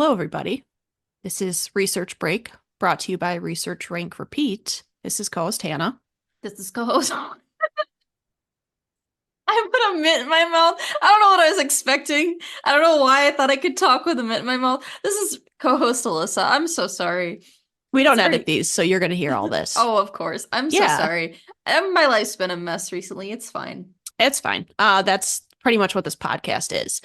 Hello, everybody. This is Research Break, brought to you by Research Rank Repeat. This is co-host Hannah. This is co-host. I put a mint in my mouth. I don't know what I was expecting. I don't know why I thought I could talk with a mint in my mouth. This is co-host Alyssa. I'm so sorry. We don't edit Sorry. these, so you're going to hear all this. Oh, of course. I'm so Yeah, sorry. My life's been a mess recently. It's fine. it's fine. That's pretty much what this podcast is.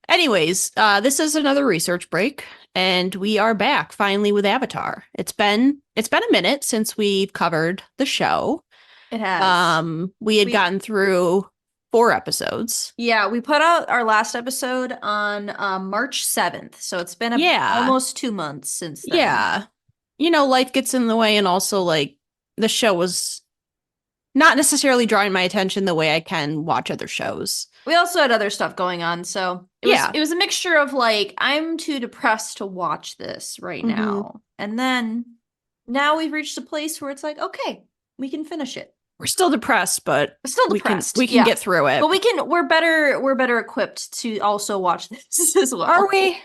Anyways, this is another research break, and we are back finally with Avatar. It's been a minute since we've covered the show. It has. We had We gotten through 4 episodes. Yeah, we put out our last episode on March 7th. So it's been Yeah, almost 2 months since then. yeah. Life gets in the way, and also like the show was not necessarily drawing my attention the way I can watch other shows. We also had other stuff going on, so it was Yeah. it was a mixture of like I'm too depressed to watch this right Hmm. now. And then now we've reached a place where it's like, okay, we can finish it. We're still depressed, but Still we can depressed. we can Yeah. get through it. But we're better equipped to also watch this as Are well. we?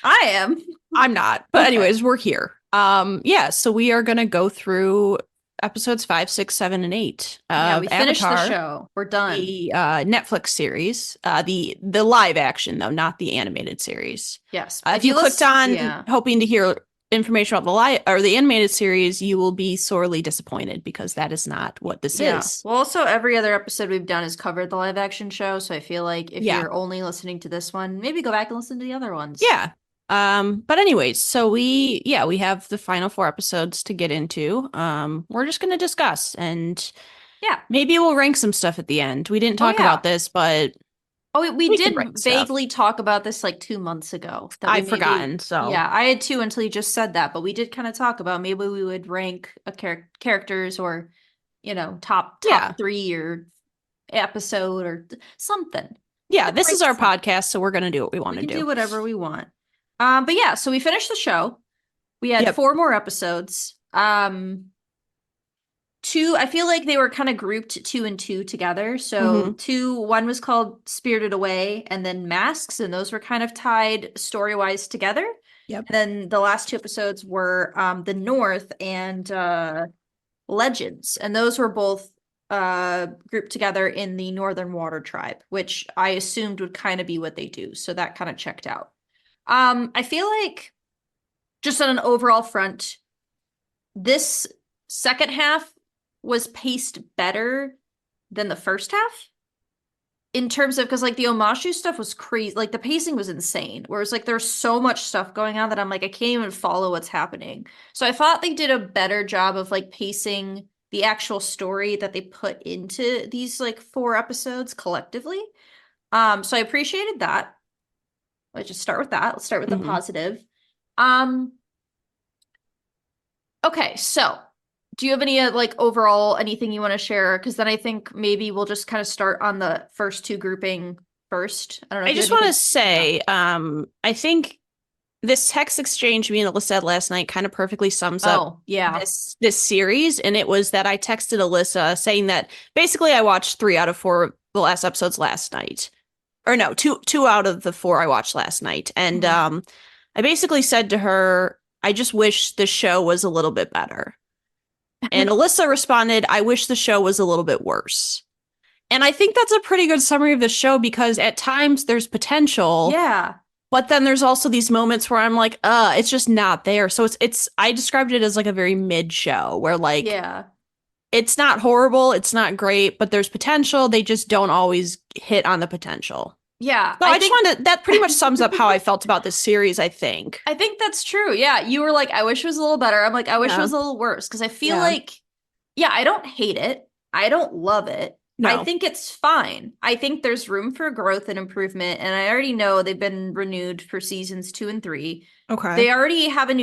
I am. I'm not. But Okay. anyways, we're here. Yeah, so we are gonna go through episodes 5, 6, 7, and 8 Yeah, of we finished the Avatar, show. We're done. the Netflix series. The live action though, not the animated series. Yes. If you clicked on yeah. hoping to hear information about the live or the animated series, you will be sorely disappointed because that is not what this Yeah. is. Well, also every other episode we've done has covered the live action show, so I feel like if Yeah. you're only listening to this one, maybe go back and listen to the other ones. Yeah. But anyways, so we have the final 4 episodes to get into. We're just gonna discuss and Yeah. maybe we'll rank some stuff at the end. We didn't Oh talk yeah. about this, but Oh, we we can did rank stuff. vaguely talk about this like 2 months ago. That we I've maybe, forgotten, so yeah, I had too until you just said that, but we did kind of talk about maybe we would rank a characters or, top yeah. 3 or episode or something. Yeah, We'd this rank is our something. podcast, so we're gonna do what we want We to can do do. whatever we want. But yeah, so we finished the show. We had Yep. 4 more episodes. Two, I feel like they were kind of grouped 2 and 2 together. So one was called Spirited Away and then Masks, and those were kind of tied story-wise together. Yep. And then the last 2 episodes were the North and Legends, and those were both grouped together in the Northern Water Tribe, which I assumed would kind of be what they do. So that kind of checked out. I feel like just on an overall front, this second half was paced better than the first half in terms of because like the Omashu stuff was crazy, like the pacing was insane. Whereas like there's so much stuff going on that I'm like I can't even follow what's happening. So I thought they did a better job of like pacing the actual story that they put into these like 4 episodes collectively. So I appreciated that. Let's just start with that. Let's start with the positive. Okay, so do you have any like overall anything you want to share? Because then I think maybe we'll just kind of start on the first 2 grouping first. I don't know. I If you just have want to anything. say, I think this text exchange me and Alyssa had last night kind of perfectly sums up Oh, yeah. this series. And it was that I texted Alyssa saying that basically I watched 3 out of 4 of the last episodes last night. Or no, two out of the 4 I watched last night. And I basically said to her, I just wish the show was a little bit better. And Alyssa responded, I wish the show was a little bit worse. And I think that's a pretty good summary of the show because at times there's potential. Yeah. But then there's also these moments where I'm like, it's just not there. So it's I described it as like a very mid show where like Yeah. it's not horrible, it's not great, but there's potential. They just don't always hit on the potential. Yeah. So I just wanted to, that pretty much sums up how I felt about this series, I think. I think that's true. Yeah. You were like, I wish it was a little better. I'm like, I wish it Yeah. was a little worse. Because I feel Yeah. like, yeah, I don't hate it. I don't love it. I No. think it's fine. I think there's room for growth and improvement. And I already know they've been renewed for seasons 2 and 3. Okay. They already have the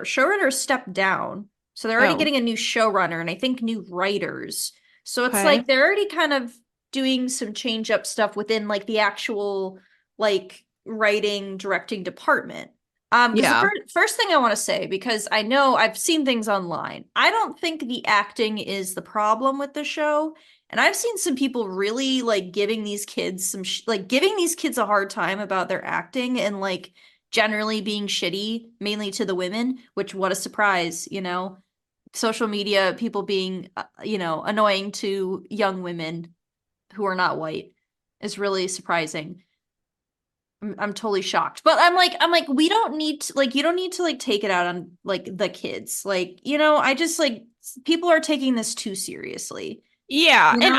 showrunner stepped down. So they're already Oh. getting a new showrunner and I think new writers. So it's Okay. like they're already kind of doing some change up stuff within like the actual like writing, directing department. Yeah. The first thing I want to say, because I know I've seen things online, I don't think the acting is the problem with the show. And I've seen some people really like giving these kids a hard time about their acting and like generally being shitty, mainly to the women, which what a surprise, you know? Social media, people being, annoying to young women who are not white is really surprising. I'm totally shocked. But I'm like, we don't need to, like, you don't need to, like, take it out on, like, the kids. Like, I just, like, people are taking this too seriously. Yeah. You And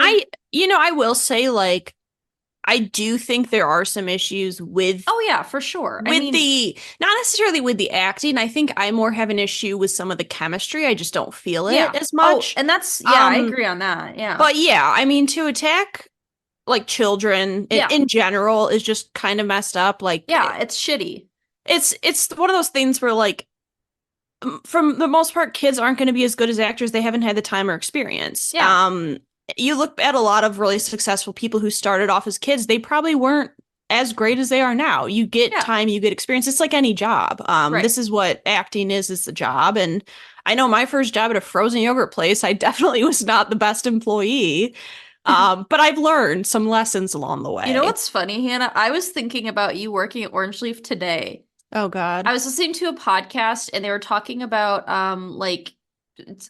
know? I will say, like, I do think there are some issues with Oh, yeah, for sure. I mean, the not necessarily with the acting. I think I more have an issue with some of the chemistry. I just don't feel it yeah. as Oh, much. and yeah, I agree on that. Yeah. But yeah, I mean, to attack like children Yeah. in general is just kind of messed up. Like Yeah, it's shitty. it's one of those things where like from the most part, kids aren't going to be as good as actors. They haven't had the time or experience. Yeah. You look at a lot of really successful people who started off as kids, they probably weren't as great as they are now. You get Yeah. time, you get experience. It's like any job. Right. This is what acting is the job. And I know my first job at a frozen yogurt place, I definitely was not the best employee. But I've learned some lessons along the way. You know what's funny, Hannah? I was thinking about you working at Orange Leaf today. Oh God. I was listening to a podcast and they were talking about like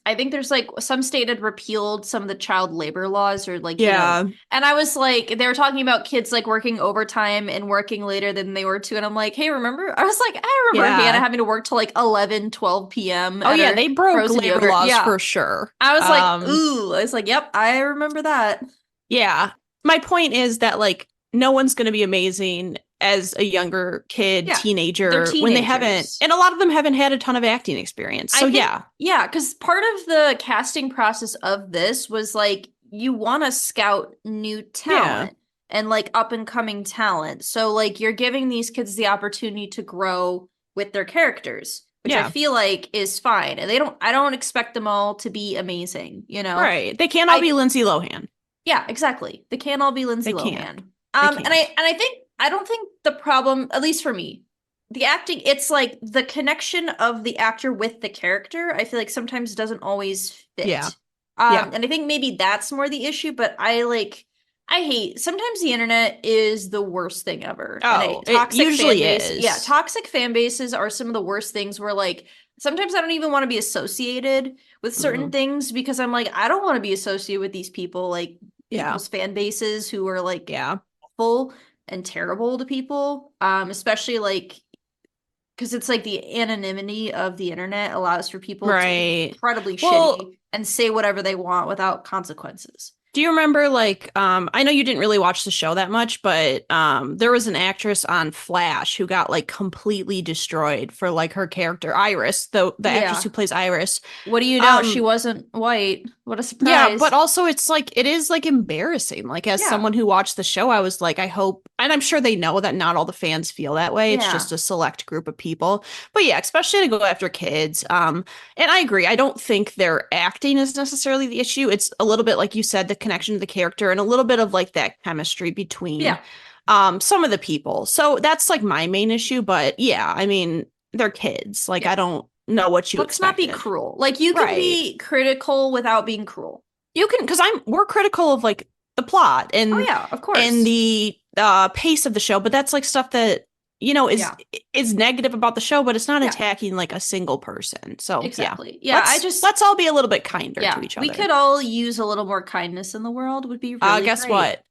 I think there's like some state had repealed some of the child labor laws or like Yeah. and I was like they were talking about kids like working overtime and working later than they were to and I'm like, "Hey, remember?" I was like, "I remember Yeah. Hannah having to work till like 11, 12 p.m. Oh at yeah, her they broke frozen labor yogurt." laws Yeah. for sure. I was like, "Ooh." I was like, "Yep, I remember that." Yeah. My point is that like no one's going to be amazing as a younger kid, Yeah, teenager, they're when they haven't, teenagers. and a lot of them haven't had a ton of acting experience. So yeah. Yeah, because part of the casting process of this was like you want to scout new talent and like up and coming talent. So like you're giving these kids the opportunity to grow with their characters, which I feel like is fine. And I don't expect them all to be amazing, you know? Right. They can't all be Lindsay Lohan. Yeah, exactly. They can't all be Lindsay They Lohan. can't. And I don't think the problem, at least for me, the acting, it's like the connection of the actor with the character, I feel like sometimes doesn't always fit. Yeah. And I think maybe that's more the issue, but I hate sometimes the internet is the worst thing ever. Oh, it usually is. Yeah, toxic fan bases are some of the worst things where like sometimes I don't even want to be associated with certain things because I'm like, I don't want to be associated with these people, like people's fan bases who are like awful and terrible to people. Especially like because it's like the anonymity of the internet allows for people to be incredibly shitty and say whatever they want without consequences. Do you remember like I know you didn't really watch the show that much, but there was an actress on Flash who got like completely destroyed for like her character Iris, the actress who plays Iris. What do you know? She wasn't white. What a surprise. Yeah, but also it's like it is like embarrassing. Like as someone who watched the show, I was like, I hope, and I'm sure they know that not all the fans feel that way. It's just a select group of people. But yeah, especially to go after kids. And I agree. I don't think their acting is necessarily the issue. It's a little bit like you said, the connection to the character and a little bit of like that chemistry between some of the people. So that's like my main issue. But yeah, I mean, they're kids. Like I don't know what you Let's not be cruel. Like you can be critical without being cruel. You can, because we're critical of like the plot and of course, and the pace of the show, but that's like stuff that is negative about the show, but it's not attacking like a single person. So exactly, let's all be a little bit kinder to each other. We could all use a little more kindness in the world. Would be really guess great. what?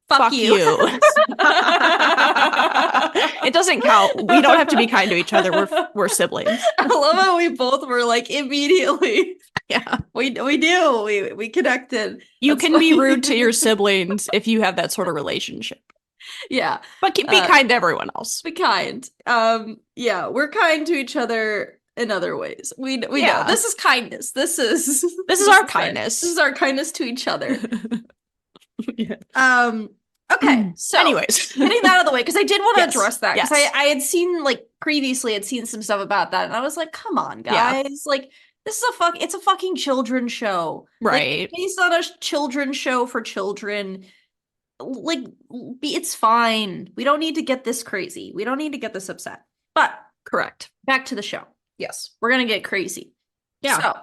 Fuck you. It doesn't count. We don't have to be kind to each other. We're siblings. I love how we both were like immediately. Yeah, we do. We connected. You can be rude to your siblings if you have that sort of relationship. Yeah, but be kind to everyone else. Be kind. We're kind to each other in other ways. We know this is kindness. This is our kindness. This is our kindness to each other. Okay, so anyways, getting that out of the way, because I did want to address that, because I had seen like previously had seen some stuff about that, and I was like, come on, guys, like this is it's a fucking children's show, right? Like, based on a children's show for children. Like it's fine. We don't need to get this crazy. We don't need to get this upset. But correct. Back to the show. Yes, we're gonna get crazy. Yeah. So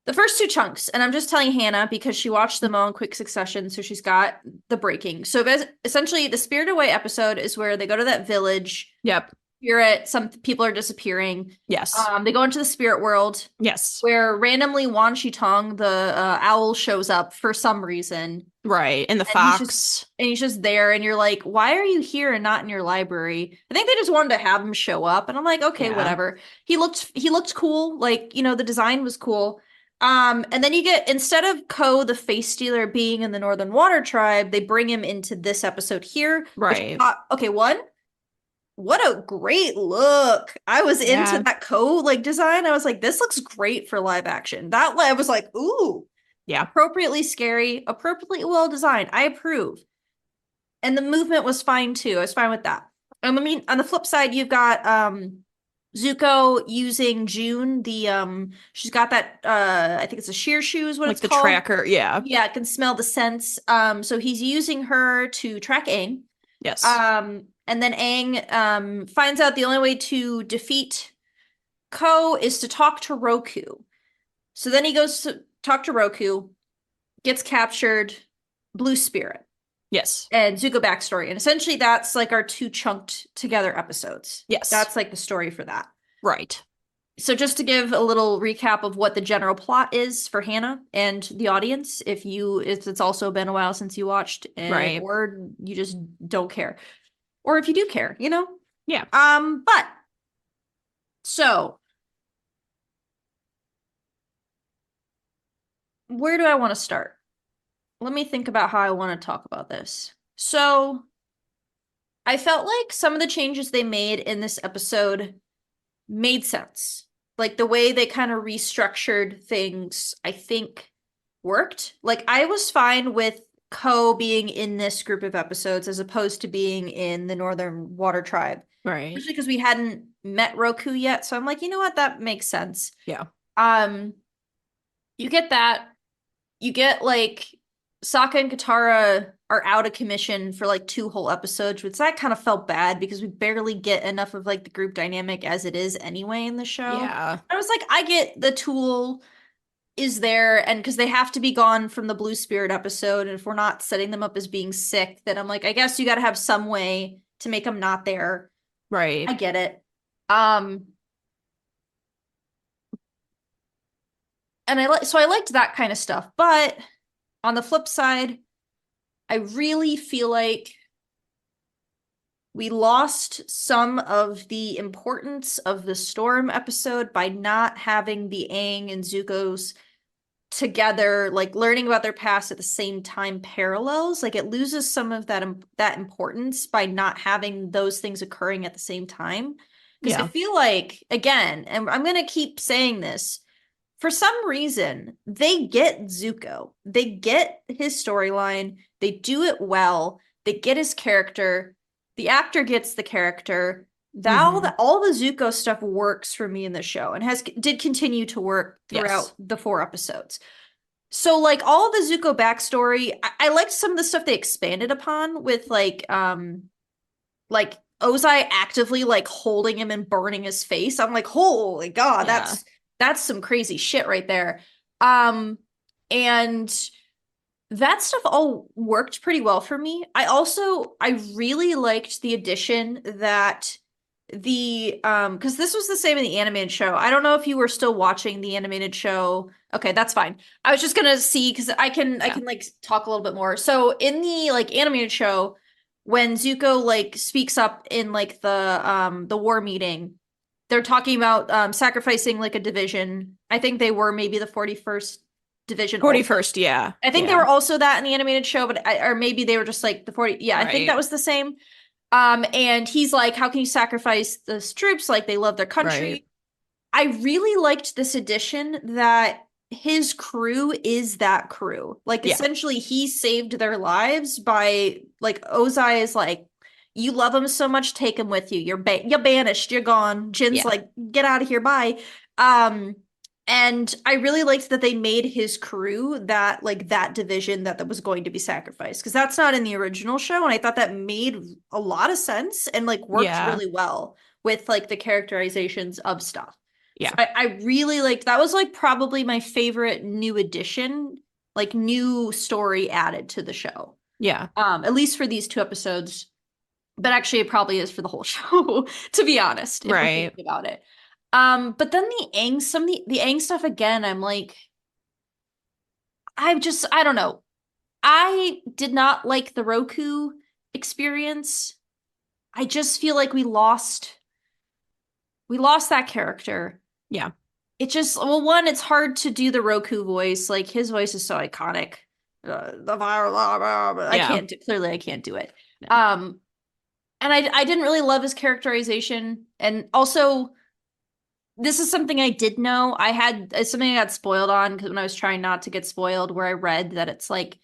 the first two chunks, and I'm just telling Hannah because she watched them all in quick succession, so she's got the breaking. So essentially, the Spirited Away episode is where they go to that village. Yep. spirit. Some people are disappearing. Yes. They go into the spirit world Yes. where randomly Wan Shi Tong, the owl, shows up for some reason. Right. And the And fox. he's just there, and you're like, why are you here and not in your library? I think they just wanted to have him show up, and I'm like, okay, Yeah. whatever. He looked cool, like, the design was cool. And then you get, instead of Ko, the face stealer, being in the Northern Water Tribe, they bring him into this episode here, which I Right. thought, okay, what a great look. I was into Yeah. that Ko like design. I was like, this looks great for live action. That I was like, ooh. Yeah. Appropriately scary, appropriately well designed. I approve. And the movement was fine too. I was fine with that. I mean, on the flip side, you've got Zuko using June, she's got that I think it's a sheer shoe is what Like it's the called. tracker. Yeah. Yeah, it can smell the scents. So he's using her to track Aang. Yes. And then Aang finds out the only way to defeat Ko is to talk to Roku. So then he goes to talk to Roku, gets captured, Blue Spirit, Yes. and Zuko backstory. And essentially that's like our two chunked together episodes. Yes. That's like the story for that. Right. So just to give a little recap of what the general plot is for Hannah and the audience, if it's also been a while since you watched, Right. or you just don't care, or if you do care, Yeah. But so where do I want to start? Let me think about how I want to talk about this. So I felt like some of the changes they made in this episode made sense. Like the way they kind of restructured things, I think worked. Like I was fine with Ko being in this group of episodes as opposed to being in the Northern Water Tribe. Right. Especially because we hadn't met Roku yet. So I'm like, you know what? That makes sense. Yeah. You get that. You get like Sokka and Katara are out of commission for like 2 whole episodes, which that kind of felt bad because we barely get enough of like the group dynamic as it is anyway in the show. Yeah. I was like, I get the tool is there, and because they have to be gone from the Blue Spirit episode, and if we're not setting them up as being sick, then I'm like, I guess you got to have some way to make them not there. Right. I get it. And I liked that kind of stuff, but on the flip side, I really feel like we lost some of the importance of the Storm episode by not having the Aang and Zuko's together, like learning about their past at the same time parallels. Like it loses some of that importance by not having those things occurring at the same time. Because I feel like, again, and I'm going to keep saying this, for some reason, they get Zuko. They get his storyline. They do it well. They get his character. The actor gets the character. All the Zuko stuff works for me in the show and did continue to work throughout the 4 episodes. So like all the Zuko backstory, I liked some of the stuff they expanded upon with like Ozai actively like holding him and burning his face. I'm like, holy God, that's some crazy shit right there. And that stuff all worked pretty well for me. I really liked the addition that because this was the same in the animated show. I don't know if you were still watching the animated show. Okay, that's fine. I was just gonna see because I can like talk a little bit more. So in the like animated show, when Zuko like speaks up in like the war meeting, they're talking about sacrificing like a division. I think they were maybe the 41st division. 41st, yeah. I think they were also that in the animated show, but or maybe they were just like the 40. Yeah, I think that was the same. And he's like, how can you sacrifice those troops? Like they love their country. Right. I really liked this addition that his crew is that crew. Like essentially he saved their lives by like Ozai is like, you love him so much, take him with you. You're banished, you're gone. Jin's like, get out of here, bye. And I really liked that they made his crew that like that division that was going to be sacrificed because that's not in the original show, and I thought that made a lot of sense and like worked really well with like the characterizations of stuff. Yeah, so I really liked that. Was like probably my favorite new addition, like new story added to the show. Yeah, at least for these 2 episodes. But actually it probably is for the whole show, to be honest, if we're Right. thinking about it. But then the Aang, some of the Aang stuff again, I'm like, I don't know. I did not like the Roku experience. I just feel like we lost that character. Yeah. It just, well, one, it's hard to do the Roku voice. Like his voice is so iconic. The viral, I Yeah. can't do, clearly I can't do it. No. And I didn't really love his characterization. And also, this is something I did know. It's something I got spoiled on because when I was trying not to get spoiled, where I read that it's like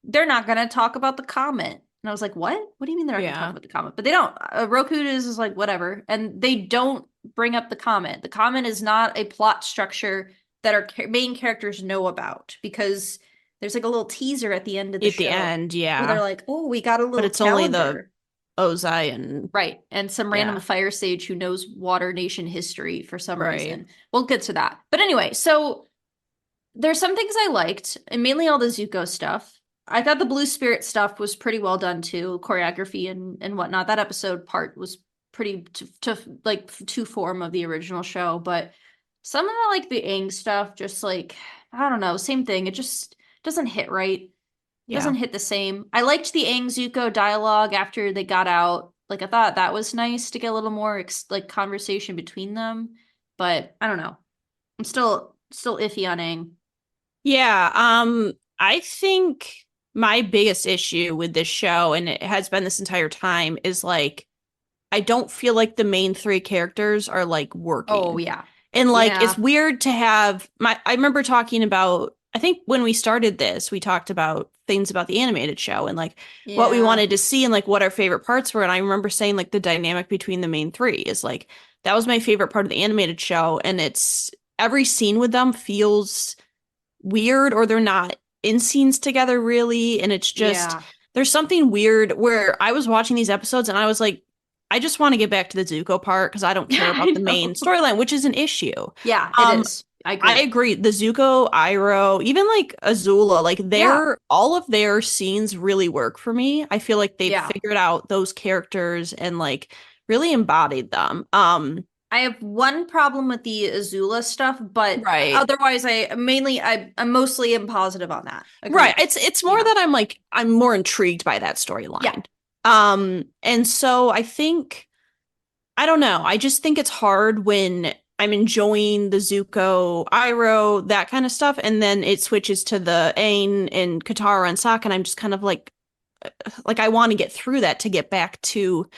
they're not going to talk about the comment. And I was like, what? What do you mean they're not going to talk Yeah. about the comment? But they don't. Roku is like, whatever. And they don't bring up the comment. The comment is not a plot structure that our main characters know about because there's like a little teaser at the end of the At the show end, where they're yeah. like, oh, we got a But little it's only the calendar. Ozai and Right. And some random yeah. fire sage who knows Water Nation history for some Right. reason. We'll get to that. But anyway, so there's some things I liked, and mainly all the Zuko stuff. I thought the Blue Spirit stuff was pretty well done too, choreography and whatnot. That episode part was pretty like to form of the original show, but some of the like the Aang stuff, just like I don't know, same thing. It just doesn't hit right. Yeah. Doesn't hit the same. I liked the Aang Zuko dialogue after they got out. Like I thought that was nice to get a little more like conversation between them, but I don't know. I'm still iffy on Aang. Yeah, I think my biggest issue with this show, and it has been this entire time, is like I don't feel like the main three characters are like Oh working. yeah. And like it's Yeah. weird to have I remember talking about I think when we started this, we talked about things about the animated show and like what we Yeah. wanted to see and like what our favorite parts were. And I remember saying like the dynamic between the main three is like that was my favorite part of the animated show. And it's every scene with them feels weird or they're not in scenes together really. And it's just Yeah. there's something weird where I was watching these episodes and I was like, I just want to get back to the Zuko part because I don't care I about the main know. storyline, which is an issue. Yeah, it Um, is. I I agree. agree. The Zuko, Iroh, even like Azula, like Yeah. their all of their scenes really work for me. I feel like they've Yeah. figured out those characters and like really embodied them. I have one problem with the Azula stuff, but Right. otherwise I'm mostly am positive on that. Right. Agreed. It's more Yeah. that I'm more intrigued by that Yeah. storyline. And so I think I don't know. I just think it's hard when I'm enjoying the Zuko, Iroh, that kind of stuff, and then it switches to the Aang and Katara and Sokka, and I'm just kind of like I want to get through that to get back to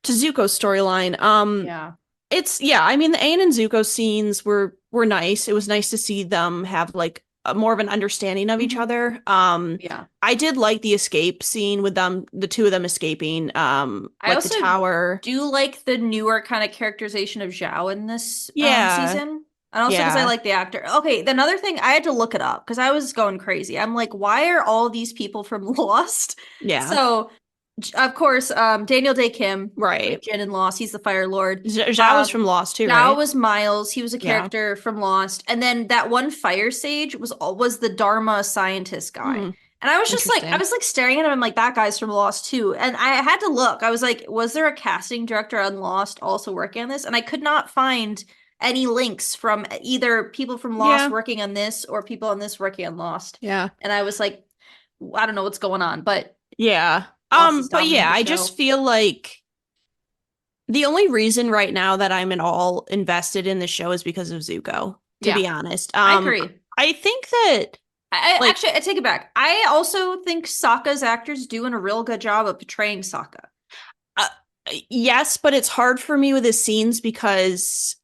Zuko's storyline. Yeah. It's yeah, I mean the Aang and Zuko scenes were nice. It was nice to see them have like more of an understanding of each Mhm. other. Yeah. I did like the escape scene with them, the two of them escaping, I like the also tower. do like the newer kind of characterization of Zhao in this Yeah, season. And also because I yeah, like the actor. Okay, the another thing I had to look it up because I was going crazy. I'm like, why are all these people from Lost? yeah. So, of course, Daniel Day Kim, who played Right. Jin in Lost, he's the Fire Lord. Zhao was Um, from Lost too, Zhao right? was Miles. He was a Yeah. character from Lost. And then that one fire sage was the Dharma scientist guy. Hmm. And I was just like, I Interesting. was like staring at him. I'm like, that guy's from Lost too. And I had to look. I was like, was there a casting director on Lost also working on this? And I could not find any links from either people from Lost Yeah. working on this or people on this working on Lost. Yeah. And I was like, I don't know what's going on, but Yeah. Lost is But dominating yeah, the I just show. feel like the only reason right now that I'm at all invested in the show is because of Zuko, to Yeah, be honest. I agree. I think that like Actually, I take it back. I also think Sokka's actors doing a real good job of portraying Sokka. uh, yes, but it's hard for me with his scenes because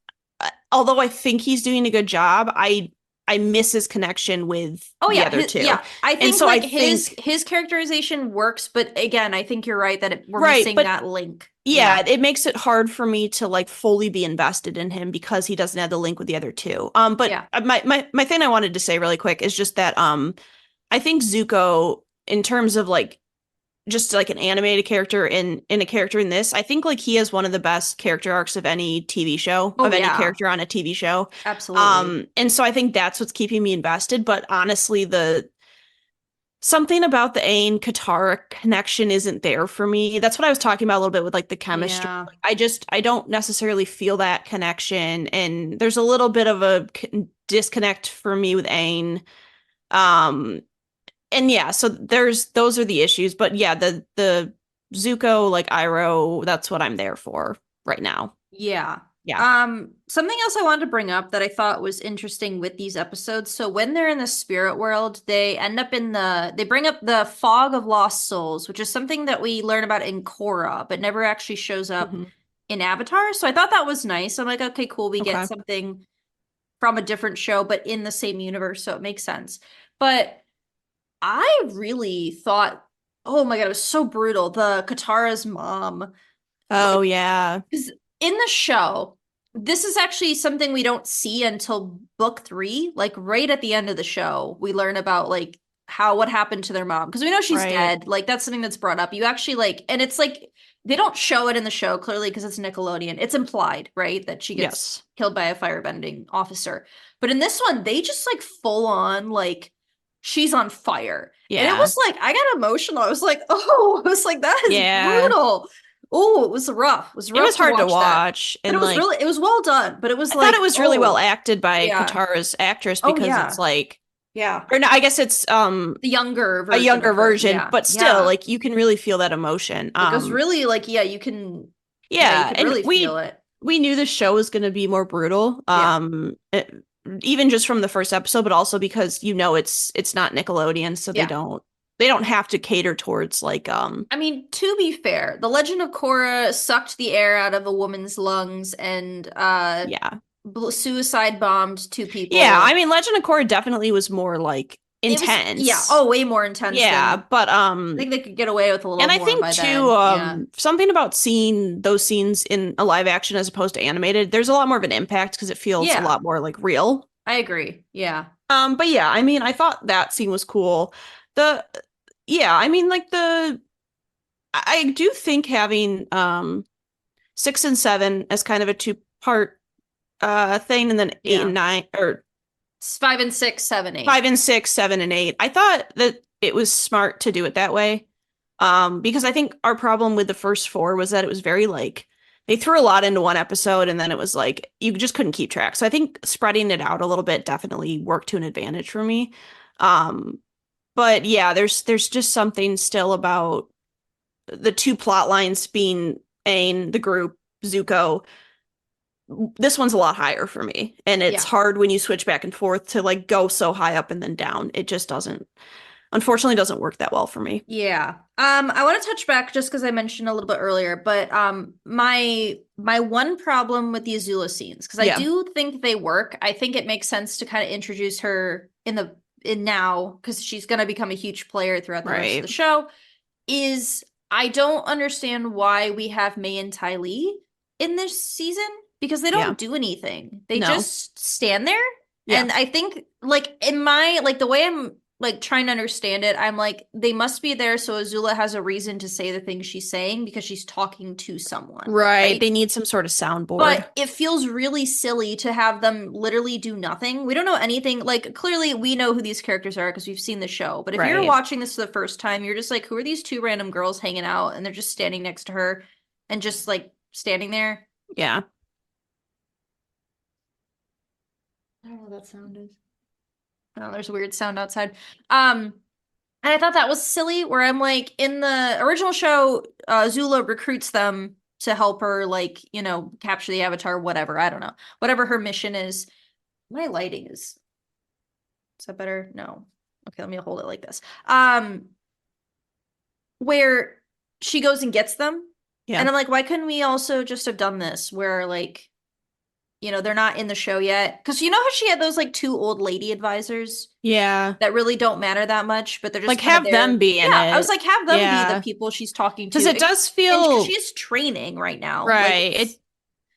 although I think he's doing a good job, I miss his connection with Oh the yeah, other two. yeah. I And think so I like think his characterization works, but again, I think you're right that we're right, missing but that link. Yeah, yeah, it makes it hard for me to like fully be invested in him because he doesn't have the link with the other two. But yeah, my thing I wanted to say really quick is just that I think Zuko in terms of like just like an animated character in a character in this, I think like he has one of the best character arcs of any TV show, oh of any yeah, character on a TV show. absolutely. And so I think that's what's keeping me invested, but honestly something about the Aang Katara connection isn't there for me. That's what I was talking about a little bit with like the chemistry. Yeah. Like, I don't necessarily feel that connection, and there's a little bit of a disconnect for me with Aang. Um, and yeah, so there's those are the issues, but yeah, the Zuko like Iroh, that's what I'm there for right now. Yeah. Yeah. Something else I wanted to bring up that I thought was interesting with these episodes. So when they're in the spirit world, they end up they bring up the fog of lost souls, which is something that we learn about in Korra, but never actually shows up Hmm. in Avatar. So I thought that was nice. I'm like, okay, cool. We get Okay. something from a different show, but in the same universe, so it makes sense. But I really thought, oh my God, it was so brutal. The Katara's mom, Oh like, yeah. because in the show, this is actually something we don't see until book 3. Like right at the end of the show, we learn about like what happened to their mom. Because we know she's Right. dead. Like that's something that's brought up. You actually like, and it's like they don't show it in the show clearly because it's Nickelodeon. It's implied, right? That she gets Yes. killed by a firebending officer. But in this one, they just like full on like she's on fire. And it Yeah. was like I got emotional. I was like, oh, I was like, that is Yeah. brutal. Oh, it was rough. It was It rough was to hard to watch that. watch, But and like it was well done. But it was I thought it like, was really well oh, acted by yeah. Katara's actress Oh, because it's yeah. like, Yeah. or no, I guess it's The younger a version younger of her. version, Yeah. but still Yeah. like you can really feel that emotion. Like it was really like, yeah, you Yeah, could and really feel it. we knew the show was going to be more brutal. Yeah. Even just from the first episode, but also because it's not Nickelodeon, so Yeah. they don't have to cater towards like I mean, to be fair, The Legend of Korra sucked the air out of a woman's lungs and yeah. suicide bombed two Yeah, I people. mean Legend of Korra definitely was more like It was, yeah, intense. oh, way more intense Yeah, than but I think they could get away with a little and I more think by too, then. Yeah. something about seeing those scenes in a live action as opposed to animated, there's a lot more of an impact because it feels a Yeah, lot more like real. I agree. Yeah. But yeah, I mean, I thought that scene was cool. The yeah, I mean, like I do think having 6 and 7 as kind of a two-part thing, and then eight Yeah. and nine, or It's 5 and 6, 7, 8. 5 and 6, 7 and 8. I thought that it was smart to do it that way. Because I think our problem with the first four was that it was very like they threw a lot into one episode and then it was like you just couldn't keep track. So I think spreading it out a little bit definitely worked to an advantage for me. Um, but yeah, there's just something still about the two plot lines being Aang, the group, Zuko. This one's a lot higher for me, and it's Yeah. hard when you switch back and forth to like go so high up and then down. It just doesn't, unfortunately, doesn't work that well for me. Yeah. I want to touch back just because I mentioned a little bit earlier, but my one problem with the Azula scenes, because I Yeah, do think they work. I think it makes sense to kind of introduce her in now, because she's gonna become a huge player throughout the rest of the right. show, is I don't understand why we have May and Ty Lee in this season because they Yeah, don't do anything. They no, just stand there. yeah. And I think like in my like the way I'm like trying to understand it, I'm like they must be there so Azula has a reason to say the things she's saying because she's talking to someone, Right. right? They need some sort of soundboard. But it feels really silly to have them literally do nothing. We don't know anything. Like, clearly, we know who these characters are because we've seen the show. But if you're Right. watching this for the first time, you're just like, who are these two random girls hanging out? And they're just standing next to her and just like standing there. Yeah. I don't know what that sound is. Oh, there's a weird sound outside. Um, and I thought that was silly, where I'm like, in the original show, Zula recruits them to help her, like, capture the Avatar, whatever. I don't know. Whatever her mission is. My lighting is that better? No. Okay, let me hold it like this. Where she goes and gets them. Yeah. And I'm like, why couldn't we also just have done this where like, they're not in the show yet? Because you know how she had those like two old lady advisors Yeah. that really don't matter that much, but they're just Like kind of have them there. be in Yeah, I was it. like, have them be the Yeah. people she's talking Because to. it does And because she feel is training right now. Like right.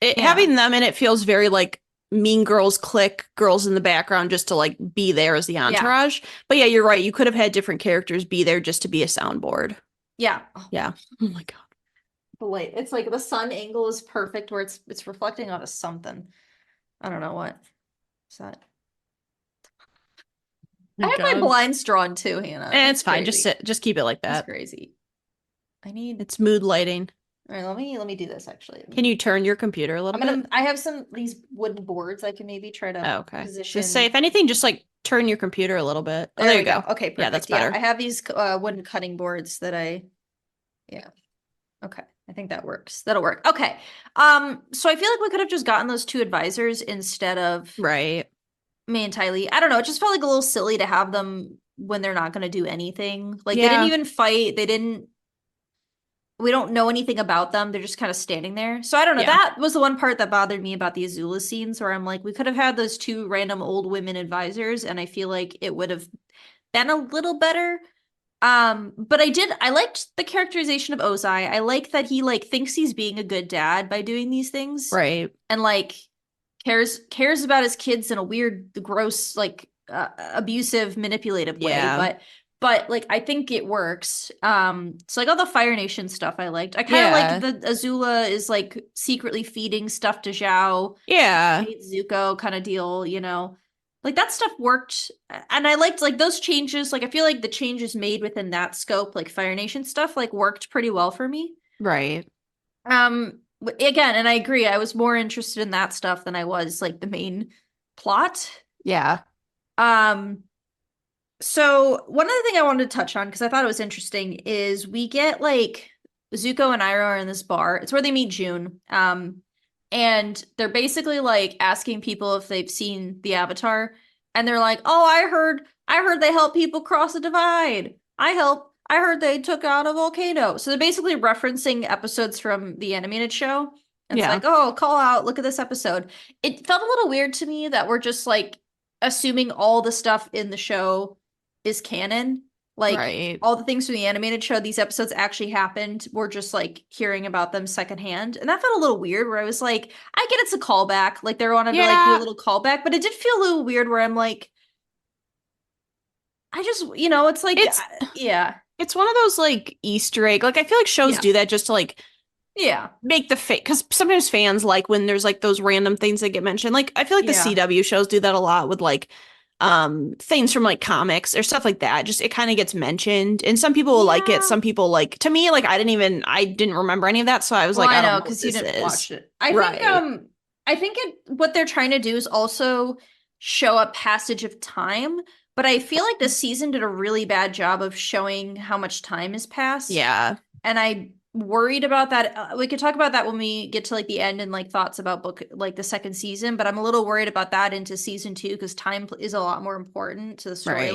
It yeah. having them in it feels very like Mean Girls click girls in the background just to like be there as the Yeah. entourage. But yeah, you're right. You could have had different characters be there just to be a soundboard. Yeah. Yeah. Oh my God. The light. It's like the sun angle is perfect where it's reflecting onto something. I don't know what. Is that? I My have my God. blinds drawn too, Hannah. And it's fine. Crazy. Just keep it like That's that. crazy. I need. It's mood lighting. All right, let me do this actually. Can you turn your computer a little bit? I have some these wooden boards I can maybe try to Oh, okay. Just say, position. if anything, just like turn your computer a little bit. Oh, There there we you go. go. Okay, Yeah, that's perfect. Yeah, I better. have these wooden cutting boards that yeah. Okay. I think that works. That'll work. Okay. So I feel like we could have just gotten those two advisors instead of Right. me and Tylee. I don't know. It just felt like a little silly to have them when they're not going to do anything. Like they didn't Yeah. even fight. They didn't. We don't know anything about them. They're just kind of standing there. So I don't know. Yeah. That was the one part that bothered me about the Azula scenes, where I'm like, we could have had those two random old women advisors, and I feel like it would have been a little better. But I liked the characterization of Ozai. I like that he like thinks he's being a good dad by doing these things, Right. and like cares about his kids in a weird, gross, like abusive, manipulative way. Yeah. But like I think it works. So like all the Fire Nation stuff I liked. I kind of like Yeah. the Azula is like secretly feeding stuff to Zhao. Yeah. Hates Zuko kind of deal, you know. Like that stuff worked. And I liked like those changes. Like I feel like the changes made within that scope, like Fire Nation stuff, like worked pretty well for me. Right. Again, and I agree, I was more interested in that stuff than I was like the main plot. Yeah. Um, so one other thing I wanted to touch on because I thought it was interesting is we get like Zuko and Iroh are in this bar. It's where they meet June. And they're basically like asking people if they've seen the Avatar, and they're like, "Oh, I heard they help people cross the divide. I heard they took out a volcano." So they're basically referencing episodes from the animated show. And it's Yeah. like, "Oh, call out, look at this episode." It felt a little weird to me that we're just like assuming all the stuff in the show is canon. Like Right. all the things from the animated show, these episodes actually happened. We're just like hearing about them secondhand. And that felt a little weird where I was like, I get it's a callback. Like they wanted to like do a Yeah. little callback, but it did feel a little weird where I'm like, I just, you know, it's like, It's yeah, it's one of those like Easter egg. Like I feel like shows yeah, do that just to like yeah, make the because sometimes fans like when there's like those random things that get mentioned. Like I feel like the yeah, CW shows do that a lot with like things from like comics or stuff like that. Just it kind of gets mentioned and some people will like it, yeah. some people like to me like I didn't remember any of that, so I was Well, like I I don't know know what because you this didn't is. watch it. Right. I think what they're trying to do is also show a passage of time, but I feel like this season did a really bad job of showing how much time has passed. Yeah. And I worried about that. We could talk about that when we get to like the end and like thoughts about book like the second season, but I'm a little worried about that into season 2 because time is a lot more important to the Right.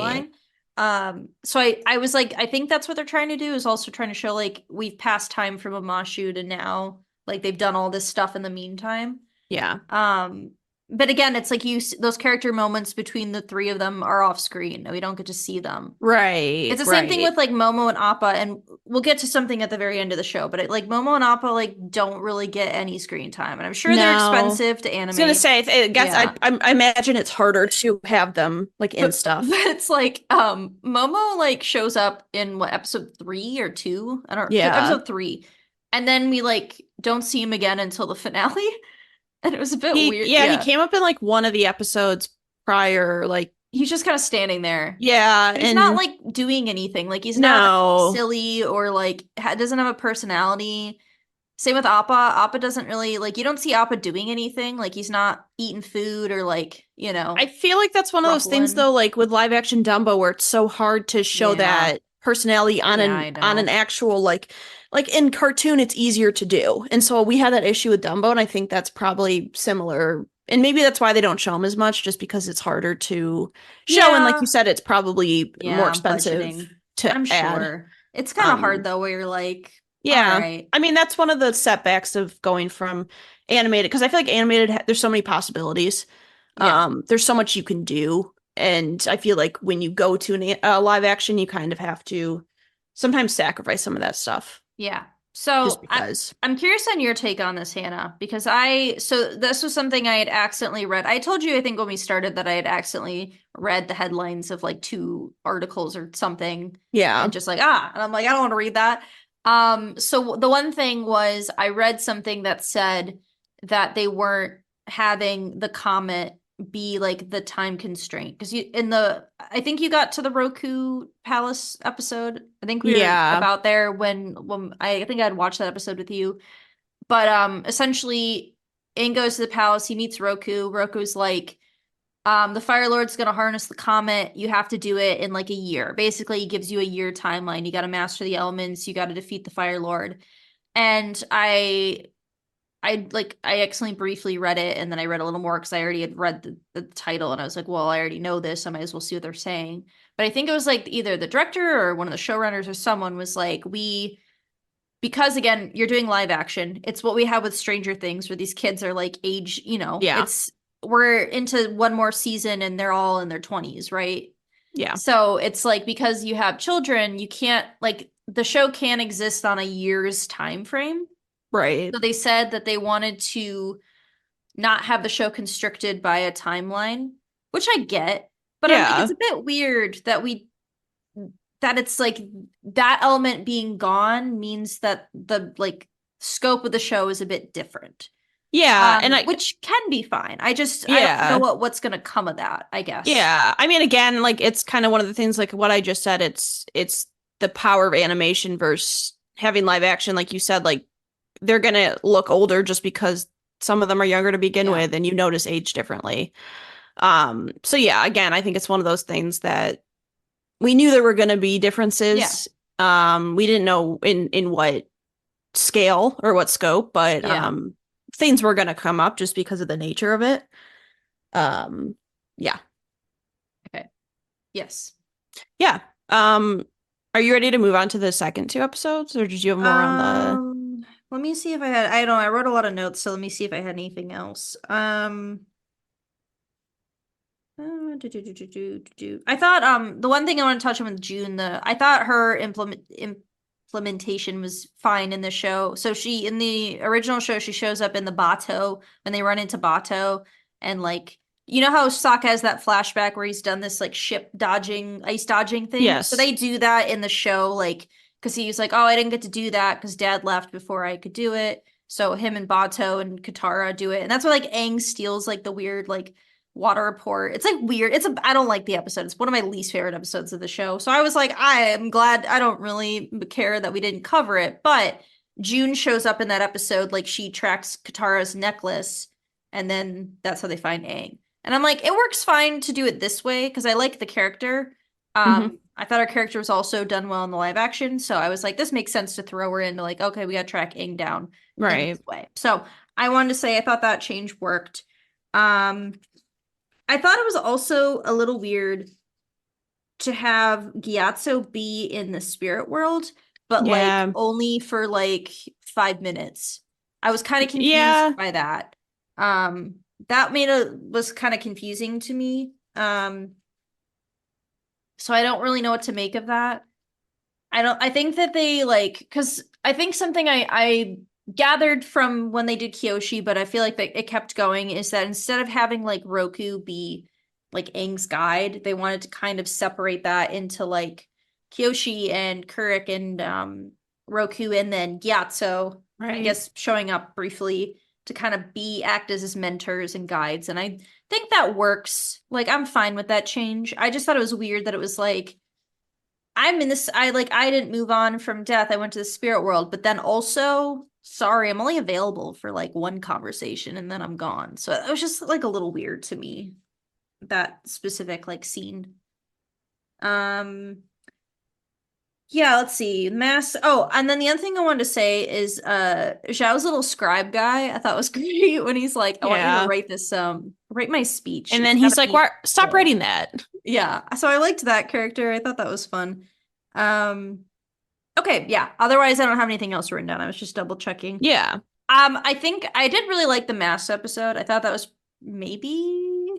storyline. So I was like, I think that's what they're trying to do is also trying to show like we've passed time from Amashu to now, like they've done all this stuff in the meantime. Yeah. Um, but again, it's like those character moments between the three of them are off screen. We don't get to see them. It's Right. the same thing Right. with like Momo and Appa, and we'll get to something at the very end of the show. But like Momo and Appa like don't really get any screen time, and I'm sure they're No. expensive to I was gonna animate. say, I guess Yeah, I imagine it's harder to have them like in but stuff. it's like Momo like shows up in what episode 3 or 2? I don't Yeah. episode 3, and then we like don't see him again until the finale, and it was a bit He weird. yeah, he Yeah, came up in like one of the episodes prior, like he's just kind of standing there. yeah, But he's not and like doing anything. Like he's not no. silly or like doesn't have a personality. Same with Appa. Appa doesn't really like you don't see Appa doing anything. Like he's not eating food or like, you I know, feel like that's one of those things ruffling. though, like with live action Dumbo where it's so hard to show Yeah. that personality Yeah, I on an know. actual like in cartoon it's easier to do. And so we had that issue with Dumbo and I think that's probably similar. And maybe that's why they don't show him as much, just because it's harder to show. And like Yeah. you said, it's probably more Yeah, expensive budgeting. to I'm add. sure. It's kind of hard Um, though where you're like, all Yeah. right. I mean, that's one of the setbacks of going from animated because I feel like animated there's so many possibilities. Yeah. There's so much you can do, and I feel like when you go to live action, you kind of have to sometimes sacrifice some of that stuff Yeah. just So because. I'm curious on your take on this, Hannah, because so this was something I had accidentally read. I told you, I think when we started that I had accidentally read the headlines of like 2 articles or something and Yeah. just like, and I'm like, I don't want to read that. So the one thing was I read something that said that they weren't having the comet be like the time constraint because you in the I think you got to the Roku Palace episode. I think we were Yeah. about there when I think I'd watched that episode with you. But essentially Aang goes to the palace, he meets Roku. Roku's like, the Fire Lord's gonna harness the comet. You have to do it in like a year. Basically, he gives you a year timeline. You gotta master the elements, you gotta defeat the Fire Lord. And I accidentally briefly read it and then I read a little more because I already had read the title and I was like, well, I already know this. I might as well see what they're saying. But I think it was like either the director or one of the showrunners or someone was like, because again, you're doing live action. It's what we have with Stranger Things where these kids are like age, Yeah. we're into one more season and they're all in their 20s, right? Yeah. So it's like because you have children, you can't like the show can't exist on a year's time frame. Right. So they said that they wanted to not have the show constricted by a timeline, which I get, but I'm like, it's Yeah. a bit weird that it's like that element being gone means that the like scope of the show is a bit different. Yeah. And Which can be fine. I don't know yeah. what's gonna come of that, I guess. Yeah. I mean, again, like it's kind of one of the things like what I just said, it's the power of animation versus having live action. Like you said, like they're gonna look older just because some of them are younger to begin Yeah. with and you notice age differently. So yeah, again, I think it's one of those things that we knew there were gonna be Yeah. differences. We didn't know in what scale or what scope, but Yeah. things were gonna come up just because of the nature of it. Um, yeah. Okay. Yes. Yeah. Um, are you ready to move on to the second two episodes, or did you have more on the? Let me see if I don't know, I wrote a lot of notes, so let me see if I had anything else. I thought the one thing I want to touch on with June, I thought her implementation was fine in the show. So she in the original show she shows up in the Bato when they run into Bato and like you know how Sokka has that flashback where he's done this like ship dodging, ice dodging thing. So Yes. they do that in the show like because he was like, "Oh, I didn't get to do that because Dad left before I could do it." So him and Bato and Katara do it. And that's why like Aang steals like the weird like water report. It's like weird. I don't like the episode. It's one of my least favorite episodes of the show. So I was like, I am glad I don't really care that we didn't cover it. But June shows up in that episode, like she tracks Katara's necklace, and then that's how they find Aang. And I'm like, it works fine to do it this way because I like the character. Hmm. I thought our character was also done well in the live action, so I was like, this makes sense to throw her into like, okay, we gotta track Aang down in this Right. way. So I wanted to say I thought that change worked. Um, I thought it was also a little weird to have Gyatso be in the spirit world, but like Yeah. only for like 5 minutes. I was kind of confused Yeah. by that. That made it was kind of confusing to me. So I don't really know what to make of that. I think that they like because I think something I gathered from when they did Kyoshi, but I feel like that it kept going is that instead of having like Roku be like Aang's guide, they wanted to kind of separate that into like Kyoshi and Kurik and Roku and then Gyatso, I Right. guess showing up briefly to kind of be act as his mentors and guides. And I think that works. Like I'm fine with that change. I just thought it was weird that it was like I'm in this I didn't move on from death. I went to the spirit world, but then also, sorry, I'm only available for like one conversation and then I'm gone. So it was just like a little weird to me, that specific like scene. Um yeah, let's see. Mass Oh, and then the other thing I wanted to say is Zhao's little scribe guy, I thought was great when he's like, I want you to Yeah. write this write my speech. And It's then gotta he's like, be "Why? Stop full." writing that." Yeah. So I liked that character. I thought that was fun. Um Okay, yeah. Otherwise, I don't have anything else written down. I was just double checking. Yeah. I think I did really like the mass episode. I thought that was maybe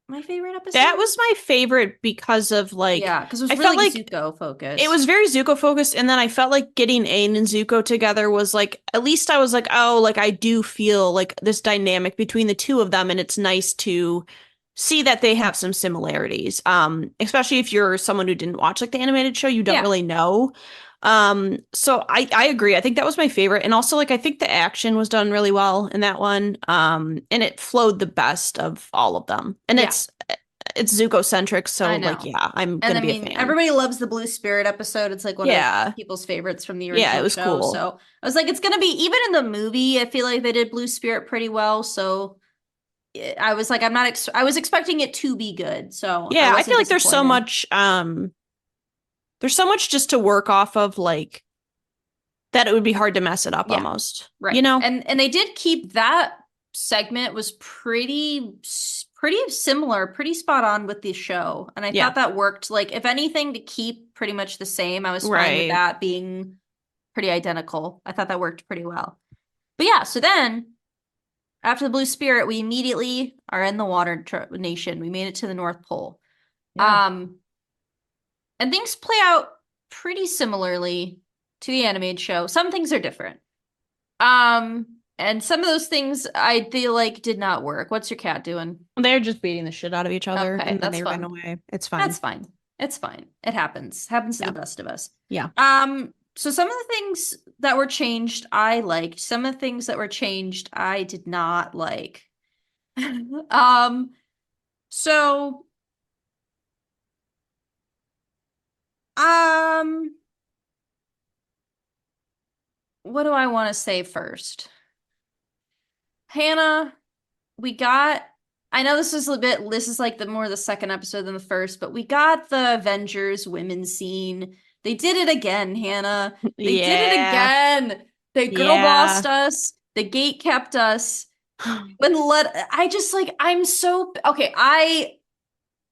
my favorite That episode. was my favorite because of like Yeah, because it was I felt really like Zuko it was focused. very Zuko focused, and then I felt like getting Aang and Zuko together was like at least I was like, oh, like I do feel like this dynamic between the two of them, and it's nice to see that they have some similarities. Especially if you're someone who didn't watch like the animated show, you don't Yeah, really know. So I agree. I think that was my favorite. And also like I think the action was done really well in that one. And it flowed the best of all of them. And Yeah, it's Zuko centric, so I like know. yeah, I'm And gonna I be a mean, fan. everybody loves the Blue Spirit episode. It's like one of Yeah. people's favorites from the Yeah, it original was show. cool. So I was like, it's gonna be even in the movie. I feel like they did Blue Spirit pretty well. So I was like, I was expecting it to be good. So I Yeah, I feel wasn't like disappointed. there's so much just to work off of like that it would be hard to mess it up Yeah, almost. You right. know? And they did keep that segment was pretty similar, pretty spot on with the show. And I Yeah. thought that worked. Like, if anything, to keep pretty much the same. I was fine with Right. that being pretty identical. I thought that worked pretty well. But yeah, so then after the Blue Spirit, we immediately are in the Nation. We made it to the North Pole. Yeah. Um, and things play out pretty similarly to the animated show. Some things are different. And some of those things I feel like did not work. What's your cat doing? They're just beating the shit out of each other Okay, and then that's they ran fun. away. It's That's fine. fine. It's fine. It happens. Happens to the Yeah. best of us. Yeah. So some of the things that were changed I liked. Some of the things that were changed I did not like. Um, so um what do I want to say first? Hannah, we got I know this is like the more the second episode than the first, but we got the Avengers women scene. They did it again, Hannah. They did it Yeah. again. They girl bossed Yeah. us. The gate kept us. When let I just like I'm so okay, I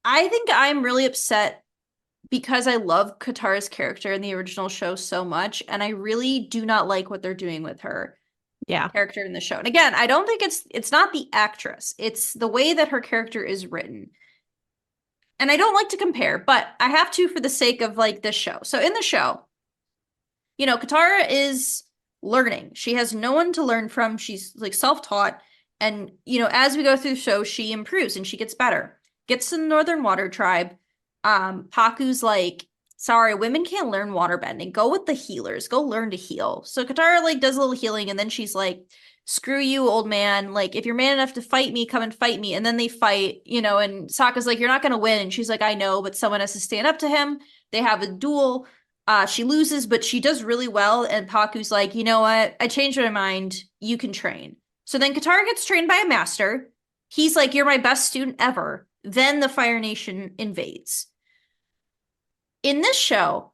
think I'm really upset because I love Katara's character in the original show so much, and I really do not like what they're doing with her Yeah. character in the show. And again, I don't think it's not the actress. It's the way that her character is written. And I don't like to compare, but I have to for the sake of like this show. So in the show, Katara is learning. She has no one to learn from. She's like self-taught. And, as we go through the show, she improves and she gets better. Gets to the Northern Water Tribe. Paku's like, sorry, women can't learn water bending. Go with the healers. Go learn to heal. So Katara like does a little healing and then she's like, screw you, old man. Like, if you're man enough to fight me, come and fight me. And then they fight, and Sokka's like, you're not going to win. And she's like, I know, but someone has to stand up to him. They have a duel. She loses, but she does really well. And Paku's like, you know what? I changed my mind. You can train. So then Katara gets trained by a master. He's like, you're my best student ever. Then the Fire Nation invades. In this show,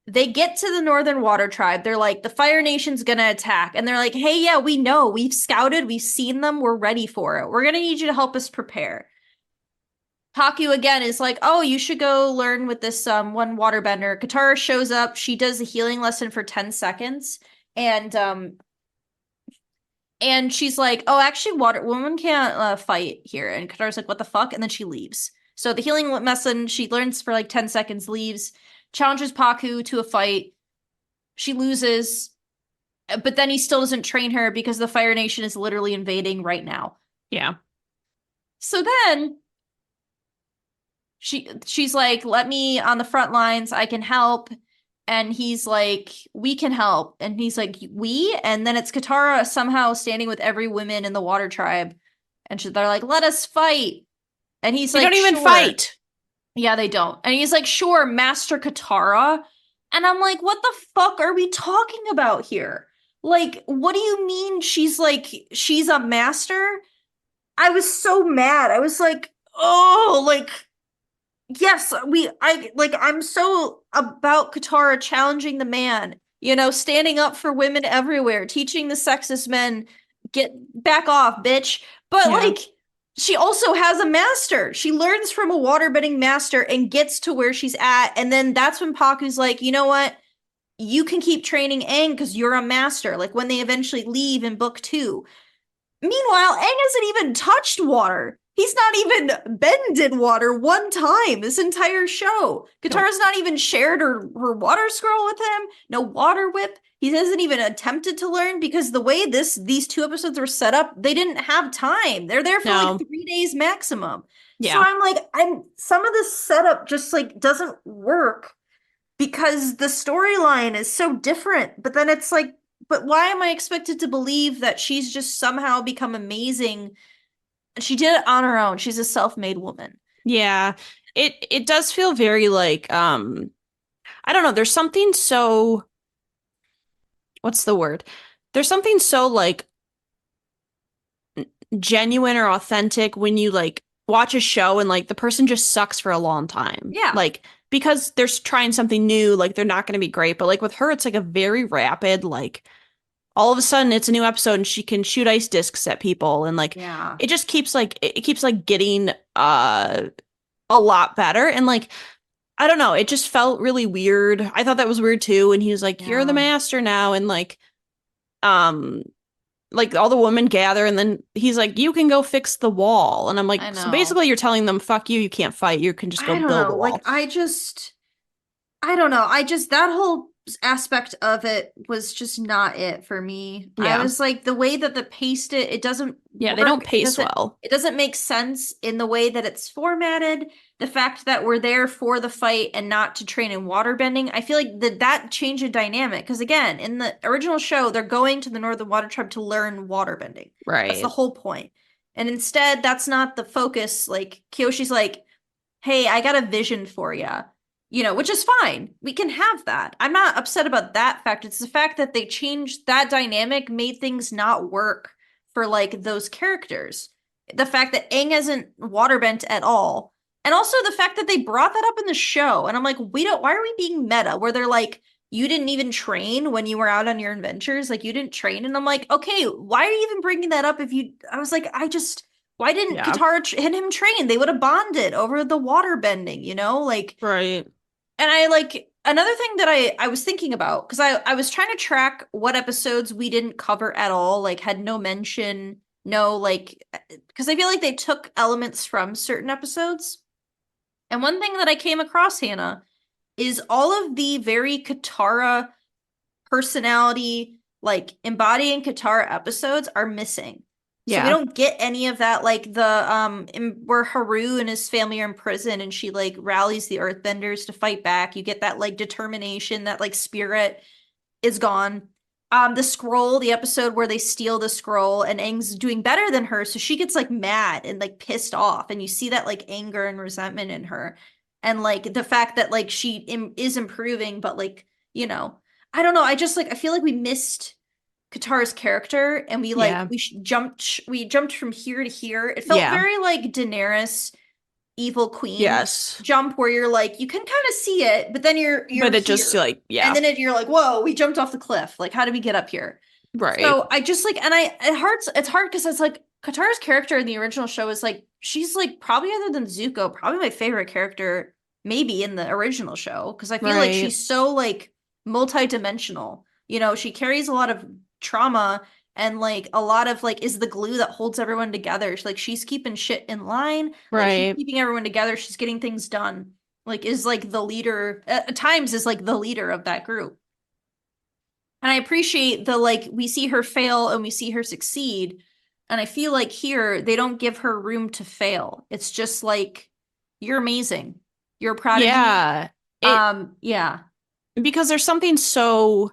they get to the Northern Water Tribe. They're like, the Fire Nation's gonna attack. And they're like, hey, yeah, we know. We've scouted. We've seen them. We're ready for it. We're gonna need you to help us prepare. Haku again is like, oh, you should go learn with this one waterbender. Katara shows up. She does a healing lesson for 10 seconds. And she's like, oh, actually, woman can't fight here. And Katara's like, what the fuck? And then she leaves. So the healing lesson, she learns for like 10 seconds, leaves, challenges Paku to a fight. She loses, but then he still doesn't train her because the Fire Nation is literally invading right now. Yeah. So then she's like, let me on the front lines, I can help. And he's like, we can help. And he's like, we? And then it's Katara somehow standing with every woman in the water tribe. And they're like, let us fight. And he's They like, don't even sure. fight. Yeah, they don't. And he's like, sure, Master Katara. And I'm like, what the fuck are we talking about here? Like, what do you mean she's a master? I was so mad. I was like, oh, like, yes, I'm so about Katara challenging the man, standing up for women everywhere, teaching the sexist men, get back off, bitch. But Yeah. like, she also has a master. She learns from a waterbending master and gets to where she's at. And then that's when Paku's like, you know what? You can keep training Aang because you're a master. Like when they eventually leave in book 2. Meanwhile, Aang hasn't even touched water. He's not even bended water one time this entire show. Katara's not even shared her water scroll with him. No water whip. He hasn't even attempted to learn because the way these 2 episodes were set up, they didn't have time. They're there for like 3 days maximum. Yeah. So I'm like, some of this setup just like doesn't work. because the storyline is so different. But then it's like, but why am I expected to believe that she's just somehow become amazing? She did it on her own. She's a self-made woman. Yeah. It does feel very like I don't know, there's something so what's the word? There's something so like genuine or authentic when you like watch a show and like the person just sucks for a long time. Yeah. Like because they're trying something new, like they're not going to be great, but like with her it's like a very rapid like all of a sudden it's a new episode and she can shoot ice discs at people and like Yeah. it just keeps like it keeps like getting a lot better and like I don't know, it just felt really weird. I thought that was weird too and he was like you're the Yeah. master now and um like all the women gather and then he's like you can go fix the wall and I'm I like so know. basically you're telling them fuck you can't fight you can just go I don't build a know. Like, wall. I don't know. That whole aspect of it was just not it for me. I Yeah, was like, the way that the paced it, it doesn't yeah, they don't work. pace well. It doesn't make sense in the way that it's formatted. The fact that we're there for the fight and not to train in waterbending, I feel like that changed the dynamic. Because again, in the original show, they're going to the Northern Water Tribe to learn waterbending. That's the Right, whole point. And instead, that's not the focus. Like, Kyoshi's like, hey, I got a vision for you, which is fine. We can have that. I'm not upset about that fact. It's the fact that they changed that dynamic, made things not work for like those characters. The fact that Aang isn't waterbent at all. And also the fact that they brought that up in the show. And I'm like, why are we being meta? Where they're like, you didn't even train when you were out on your adventures. Like, you didn't train. And I'm like, okay, why are you even bringing that up I was like, why didn't yeah, Katara and him train? They would have bonded over the water bending, Like, right, and I like another thing that I was thinking about because I was trying to track what episodes we didn't cover at all, like had no mention, no like because I feel like they took elements from certain episodes. And one thing that I came across, Hannah, is all of the very Katara personality, like embodying Katara episodes are missing. So we yeah, don't get any of that, like where Haru and his family are in prison and she like rallies the earthbenders to fight back. You get that like determination, that like spirit is gone. The scroll, the episode where they steal the scroll and Aang's doing better than her, so she gets like mad and like pissed off, and you see that like anger and resentment in her, and like the fact that like she is improving, but like I don't know. I feel like we missed Katara's character, and yeah, we jumped from here to here. It felt yeah, very like Daenerys evil queen yes, jump where you're like you can kind of see it, but then you're but it just here. like And yeah, then you're like, whoa, we jumped off the cliff. Like, how did we get up here? right, So I just like, and it's hard because it's like Katara's character in the original show is like, she's like probably other than Zuko, probably my favorite character, maybe in the original show, because I feel like right, she's so like multi-dimensional. She carries a lot of trauma and like a lot of like is the glue that holds everyone together. She's keeping shit in line, like she's right, keeping everyone together, she's getting things done. Like is like the leader at times is like the leader of that group. And I appreciate the like we see her fail and we see her succeed. And I feel like here they don't give her room to fail. It's just like you're amazing. You're a prodigy. yeah. It Yeah. because there's something so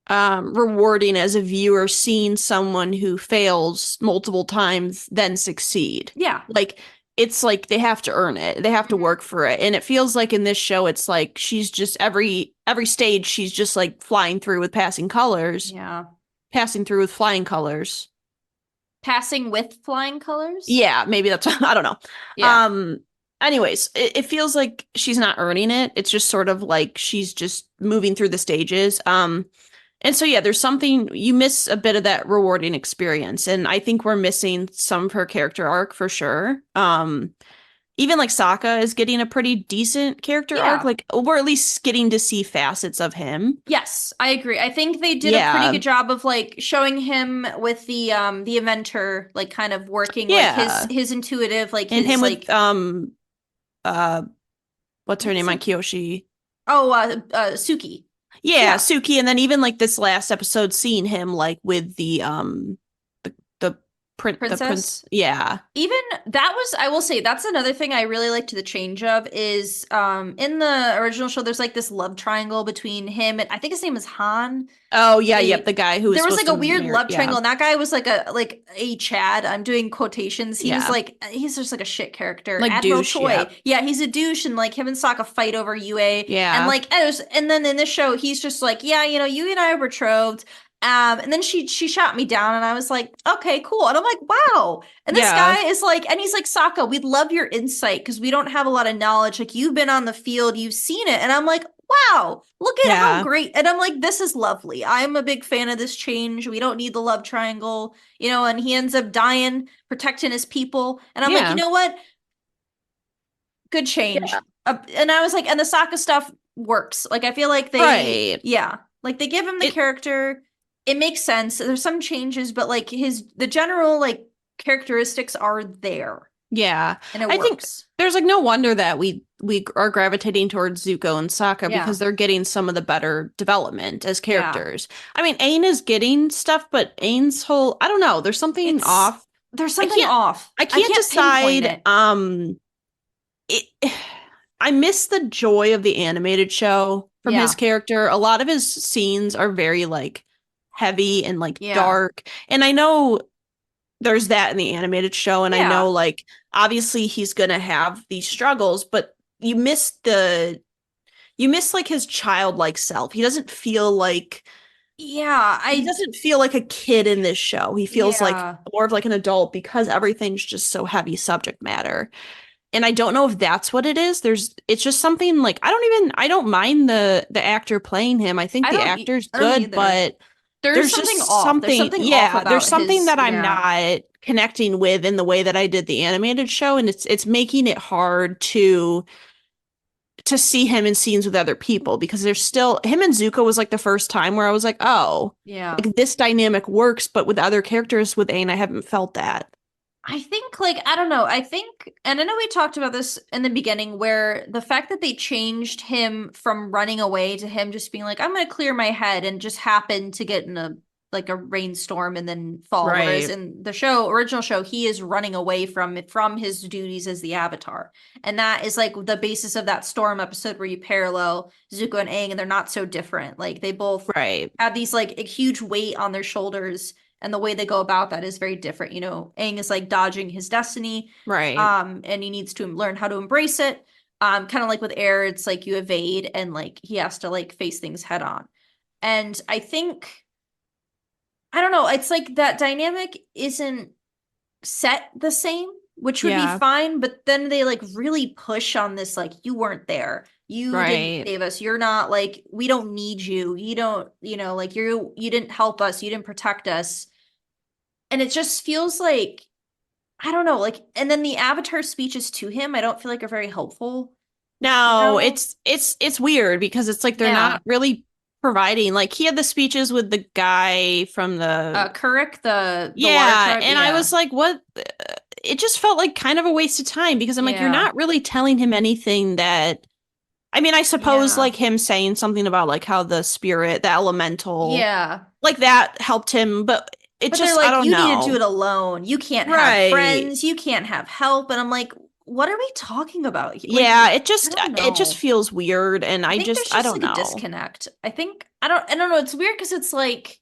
rewarding as a viewer seeing someone who fails multiple times then succeed. Yeah. Like it's like they have to earn it. They have to Mhm. work for it. And it feels like in this show it's like she's just every stage she's just like flying through with passing colors, Yeah. passing through with flying colors. Passing with flying colors? Yeah, maybe that's I don't know. Yeah. Um anyways, it feels like she's not earning it. It's just sort of like she's just moving through the stages. And so, yeah, there's something you miss a bit of that rewarding experience. And I think we're missing some of her character arc for sure. Even like Sokka is getting a pretty decent character arc. Yeah. Like we're at least getting to see facets of him. Yes, I agree. I think they did a pretty Yeah. good job of like showing him with the inventor, like kind of working like Yeah. his intuitive, like And his him with like uh what's her what's name on it? Kyoshi? Oh, Suki. Yeah, Yeah. Suki. And then even like this last episode seeing him like with the the Princess. prince. Yeah. Even that was, I will say, that's another thing I really liked the change of is in the original show there's like this love triangle between him and I think his name is Han. Oh yeah, yep, They the guy who was there was supposed like a to weird marry. love Yeah. triangle, and that guy was like a Chad. I'm doing quotations. He was Yeah. like he's just like a shit character. Like Admiral douche, yeah. Choi. Yeah, he's a douche, and like him and Sokka fight over UA. And Yeah. like and then in this show, he's just like, yeah, you know, you and I are betrothed. And then she shot me down, and I was like, okay, cool. And I'm like, wow. And this Yeah. guy is like, and he's like, Sokka, we'd love your insight because we don't have a lot of knowledge. Like you've been on the field, you've seen it. And I'm like, wow, look at how Yeah. great. And I'm like, this is lovely. I'm a big fan of this change. We don't need the love triangle, you know, and he ends up dying, protecting his people. And I'm like, you Yeah. know what? Good Yeah. change. And I was like, and the Sokka stuff works. Like, I feel like Right. yeah, like they give him the It character. It makes sense. There's some changes, but like the general like characteristics are there yeah. and it I think works. there's like no wonder that we are gravitating towards Zuko and Sokka Yeah. because they're getting some of the better development as Yeah. characters. I mean, Aang is getting stuff, but Aang's whole I don't know, there's something It's off. there's I something can't off. I I can't can't pinpoint decide. it. It I miss the joy of the animated show from his Yeah. character. A lot of his scenes are very like heavy and like Yeah. dark. And I know there's that in the animated show and I Yeah. know like obviously he's going to have these struggles, but you miss like his childlike self. Yeah. He doesn't feel like a kid in this show. He feels like Yeah. more of like an adult because everything's just so heavy subject matter. And I don't know if that's what it is. It's just something like I don't mind the actor playing him. I think the actor's I don't good, either. but There's there's something just off. There's something, something off yeah, there's about something his, that I'm yeah. not connecting with in the way that I did the animated show, and it's making it hard to see him in scenes with other people because there's still him and Zuko was like the first time where I was like, oh, Yeah. like this dynamic works, but with other characters with Aang, I haven't felt that. I think, like, I don't know. I think, and I know we talked about this in the beginning, where the fact that they changed him from running away to him just being like, I'm going to clear my head and just happened to get in like a rainstorm and then fall. Whereas Right, in the original show, he is running away from his duties as the Avatar. And that is like the basis of that storm episode where you parallel Zuko and Aang and they're not so different. Like they both right, have these like a huge weight on their shoulders and the way they go about that is very different. You know, Aang is like dodging his destiny, right. and he needs to learn how to embrace it. Kind of like with air, it's like you evade and like he has to like face things head on. And I think I don't know, it's like that dynamic isn't set the same, which would be Yeah, fine, but then they like really push on this like you weren't there. You didn't right. save us. You're not like we don't need you. You don't, you know, like you didn't help us. You didn't protect us. And it just feels like I don't know, like and then the Avatar speeches to him, I don't feel like are very helpful, you No, know? it's weird because it's like they're Yeah. not really providing like he had the speeches with the guy from the Kuruk, the water yeah, tribe, and I yeah. was like, what? It just felt like kind of a waste of time because I'm like, you're Yeah. not really telling him anything that I mean, I suppose Yeah. like him saying something about like how the spirit, the elemental, Yeah. like that helped him, but it But they're just I like, don't you need to do know. it alone. You can't have Right. friends. You can't have help. And I'm like, what are we talking about? Like, Yeah, I don't it just know. feels weird and I think there's I just don't like a know. disconnect. I don't know. It's weird because it's like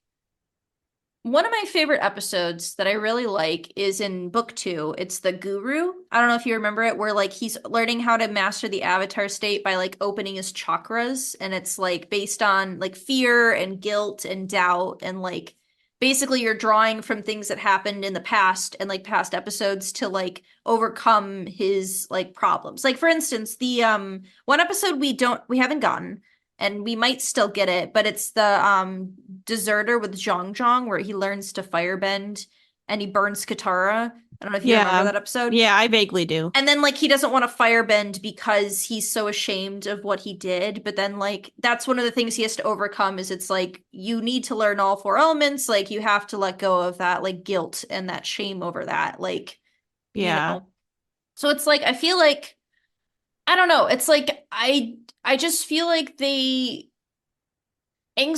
one of my favorite episodes that I really like is in book 2. It's the Guru. I don't know if you remember it, where like he's learning how to master the avatar state by like opening his chakras. And it's like based on like fear and guilt and doubt. And like basically you're drawing from things that happened in the past and like past episodes to like overcome his like problems. Like for instance, the one episode we haven't gotten and we might still get it, but it's the deserter with Zhong Zhong where he learns to firebend and he burns Katara. I don't know if you remember Yeah. that episode. Yeah, I vaguely do. And then like he doesn't want to firebend because he's so ashamed of what he did, but then like that's one of the things he has to overcome is it's like you need to learn all 4 elements, like you have to let go of that like guilt and that shame over that, like you Yeah. know. So it's like I feel like I don't know, it's like I just feel like Aang's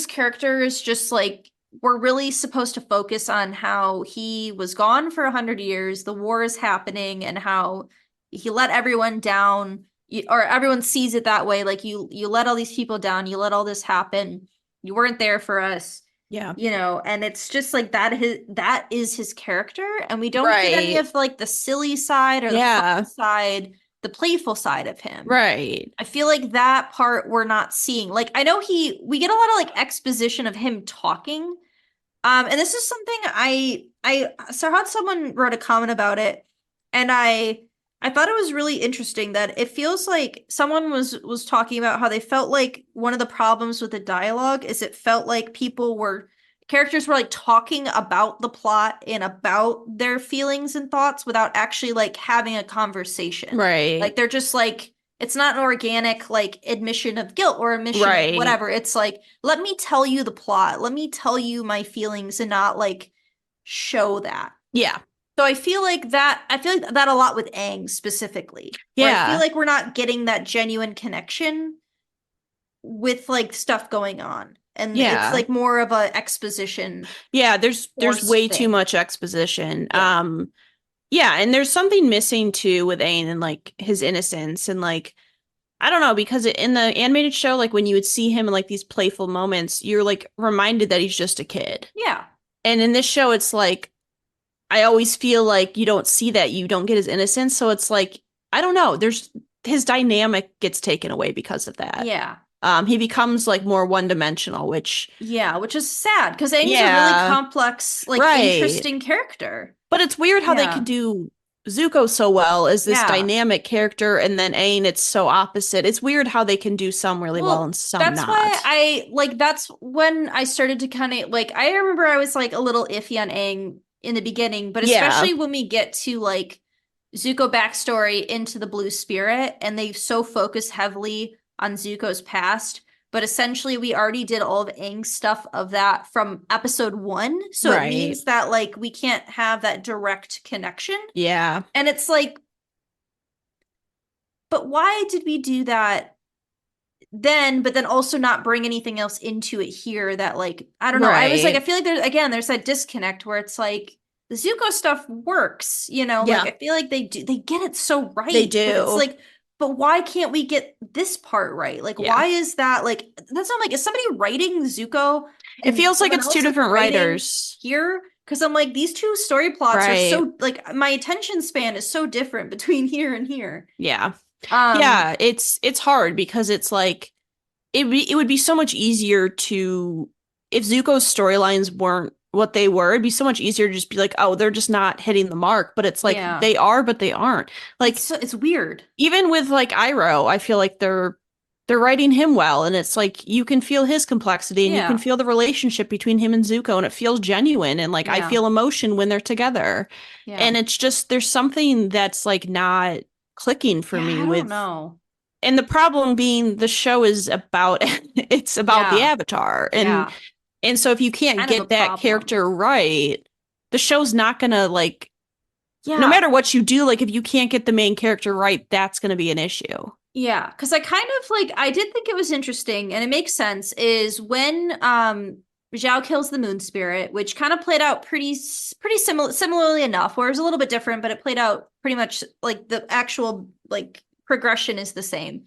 character is just like we're really supposed to focus on how he was gone for 100 years, the war is happening, and how he let everyone down, or everyone sees it that way. Like you let all these people down, you let all this happen, you weren't there for us, Yeah. and it's just like that is his character, and we don't get any Right. of like the silly side or the Yeah. fun side, the playful side of him. Right. I feel like that part we're not seeing. Like I know we get a lot of like exposition of him talking. And this is something I so I had someone wrote a comment about it, and I thought it was really interesting that it feels like someone was talking about how they felt like one of the problems with the dialogue is it felt like characters were like talking about the plot and about their feelings and thoughts without actually like having a conversation. Right. Like they're just like it's not an organic like admission of guilt or admission of Right. whatever. It's like let me tell you the plot. Let me tell you my feelings and not like show that. Yeah. So I feel like that a lot with Aang specifically. Where I feel Yeah. like we're not getting that genuine connection with like stuff going on. And it's Yeah. like more of a exposition Yeah, there's forced way too thing. much exposition. Yeah. Yeah, and there's something missing too with Aang and like his innocence and like I don't know because in the animated show like when you would see him in like these playful moments, you're like reminded that he's just a kid. Yeah. And in this show it's like I always feel like you don't see that, you don't get his innocence, so it's like I don't know, there's his dynamic gets taken away because of that. Yeah. He becomes like more one-dimensional, which Yeah, which is sad because Aang's a really yeah, complex, like right. interesting character. But it's weird how they could Yeah. do Zuko so well as this Yeah. dynamic character, and then Aang, it's so opposite. It's weird how they can do some really well Well, and some that's why not. that's when I started to kind of like I remember I was like a little iffy on Aang in the beginning, but Yeah, especially when we get to like Zuko backstory into the Blue Spirit and they so focus heavily on Zuko's past, but essentially we already did all of Aang's stuff of that from episode 1, so it right. means that like we can't have that direct connection. Yeah, And it's like, but why did we do that then, but then also not bring anything else into it here that like I don't know. I was like, I right. feel like there's that disconnect where it's like the Zuko stuff works, like Yeah, I feel like they get it so they right, but it's do. like, but why can't we get this part right? Like, Yeah. why is that like that's not like is somebody writing Zuko It and feels like someone it's two else like different writing writers. here? Because I'm like, these two story plots are Right. so like my attention span is so different between here and here. Yeah. Um, Yeah, it's hard because it's like it would be so much easier to if Zuko's storylines weren't what they were, it'd be so much easier to just be like, oh, they're just not hitting the mark. But it's like yeah, they are, but they aren't. Like it's weird. even with like Iroh, I feel like they're writing him well, and it's like you can feel his complexity and you can Yeah. feel the relationship between him and Zuko, and it feels genuine, and like I Yeah. feel emotion when they're together. Yeah. And it's just there's something that's like not clicking for Yeah, me I don't with know. and the problem being the show is about it's about the Yeah. avatar Yeah. and so if you can't Kind of a get that problem. character right, the show's not gonna like no Yeah. matter what you do, like if you can't get the main character right, that's gonna be an issue. Yeah. Because I kind of like I did think it was interesting and it makes sense is when Zhao kills the moon spirit, which kind of played out pretty similarly enough, where it was a little bit different, but it played out pretty much like the actual like progression is the same.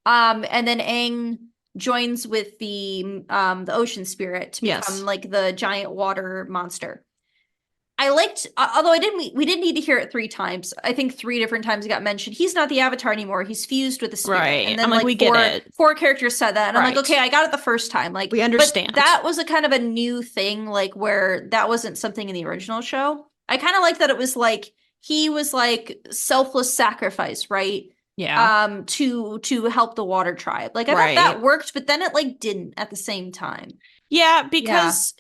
And then Aang joins with the ocean spirit to become Yes. like the giant water monster. I liked, although I didn't, we didn't need to hear it 3 times. I think 3 different times it got mentioned. He's not the avatar anymore. He's fused with the spirit. And Right. I'm then like, like we get four it. four characters said that, and I'm like, okay, Right. I got it the first time. Like, We but understand. that was a kind of a new thing, like where that wasn't something in the original show. I kind of like that it was like he was like selfless sacrifice, right? Yeah. To help the water tribe. Like I thought that Right. worked, but then it like didn't at the same time. Yeah, Yeah, because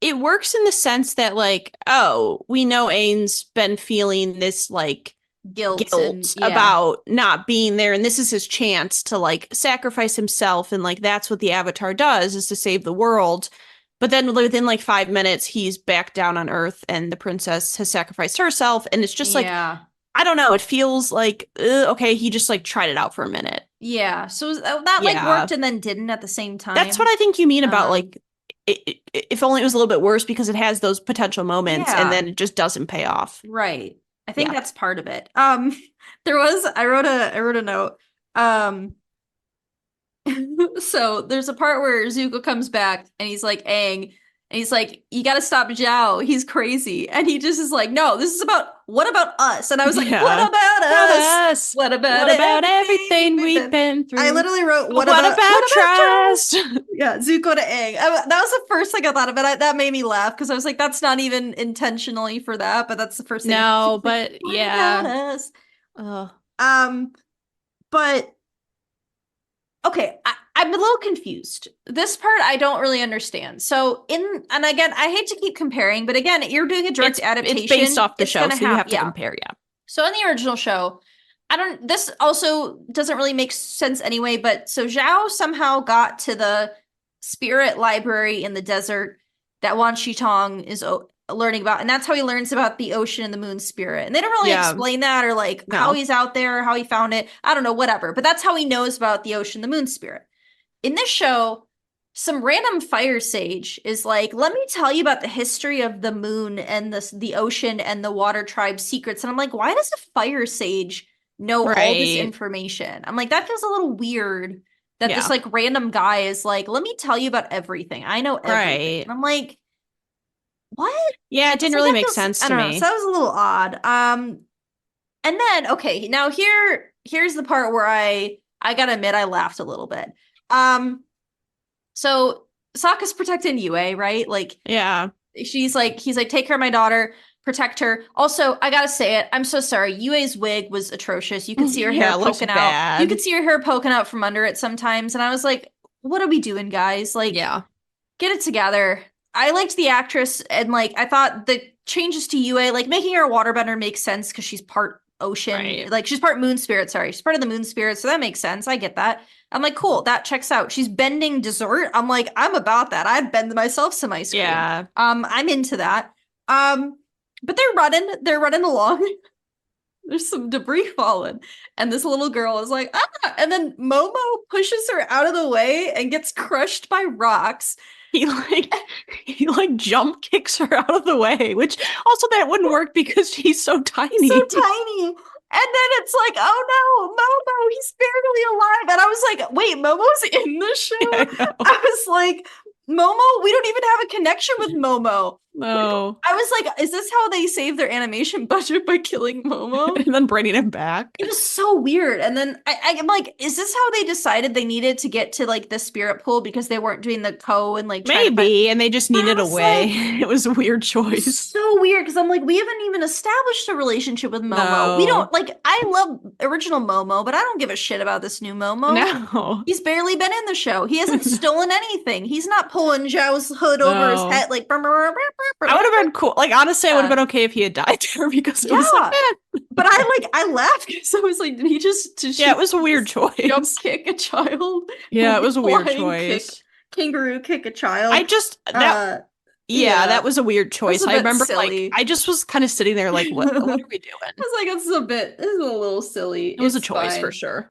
it works in the sense that like, oh, we know Aang's been feeling this like guilt and guilt yeah, about not being there, and this is his chance to like sacrifice himself, and like that's what the avatar does is to save the world. But then within like 5 minutes he's back down on Earth and the princess has sacrificed herself, and it's just like yeah. I don't know, it feels like okay, he just like tried it out for a minute. Yeah, so that like Yeah, worked and then didn't at the same that's what time. I think you mean about Um, like if only it was a little bit worse because it has those potential moments and Yeah. then it just doesn't pay off. Right. I think Yeah. that's part of it. I wrote a note. Um, so there's a part where Zuko comes back and he's like Aang, and he's like, "You got to stop Zhao. He's crazy." And he just is like, "No, this is about what about us?" And I was like, "What Yeah. about About us? us. What about What about everything everything we've we've been?" been I through? literally wrote, What about trust?" trust? Yeah, Zuko to Aang. That was the first thing I thought of, and that made me laugh because I was like, "That's not even intentionally for that," but that's the first thing. No, Like, but what about yeah. us? Ugh. Um, but okay, I'm a little confused. This part I don't really understand. So and again, I hate to keep comparing, but again, you're doing a direct It's adaptation. based off the It's show, gonna so you have, have to yeah. compare, yeah. So in the original show, this also doesn't really make sense anyway, but so Zhao somehow got to the spirit library in the desert that Wan Shitong is learning about, and that's how he learns about the ocean and the moon spirit. And they don't really Yeah. explain that or like how No. he's out there, how he found it. I don't know, whatever. But that's how he knows about the ocean, the moon spirit. In this show, some random fire sage is like, let me tell you about the history of the moon and the ocean and the water tribe secrets. And I'm like, why does a fire sage know all this Right. information? I'm like, that feels a little weird that this Yeah. like random guy is like, let me tell you about everything. I know everything. Right. And I'm like, what? Yeah, it didn't So really that make feels, sense I to don't know. So me. that was a little odd. And then okay, now here's the part where I gotta admit I laughed a little bit. So Sokka's protecting Yue, right? Like Yeah. he's like, take care of my daughter, protect her. Also, I gotta say it, I'm so sorry. Yue's wig was atrocious. You could see her Yeah, hair it looks poking out. You bad. could see her hair poking out from under it sometimes, and I was like, what are we doing, guys? Like, Yeah. get it together. I liked the actress, and like I thought the changes to Yue, like making her a waterbender makes sense because she's part ocean, Right. like she's part moon spirit, sorry. She's part of the moon spirit, so that makes sense. I get that. I'm like, cool, that checks out. She's bending dessert. I'm like, I'm about that. I'd bend myself some ice cream. Yeah. I'm into that. But they're running along. There's some debris falling, and this little girl is like, ah, and then Momo pushes her out of the way and gets crushed by rocks. He like he like jump kicks her out of the way, which also that wouldn't work because she's so tiny. So tiny. And then it's like, oh no, Momo, he's barely alive. And I was like, wait, Momo's in the show? Yeah, I know. I was like, Momo, we don't even have a connection with Momo. No. I was like, is this how they save their animation budget by killing Momo? And then bringing him back. It was so weird. And then I'm like, is this how they decided they needed to get to like the spirit pool because they weren't doing the and like trying to find. Maybe, and they just But I needed a was way. like, It was a weird choice. so weird because I'm like, we haven't even established a relationship with Momo. We No. don't like, I love original Momo, but I don't give a shit about this new Momo. No. He's barely been in the show. He hasn't stolen anything. He's not pulling Zhao's hood over his No. head like. I would have been cool. Like honestly, I would have been okay if he had died there because it was like, But I laughed because I was like, did he just yeah, it was a weird choice. jump kick a child? Yeah, it was a weird Flying choice. Kangaroo kick a child. I just that yeah, that was a weird choice. I remember silly. like I just was kind of sitting there like, what are we doing? I was like, this is a little silly. It was a choice for sure.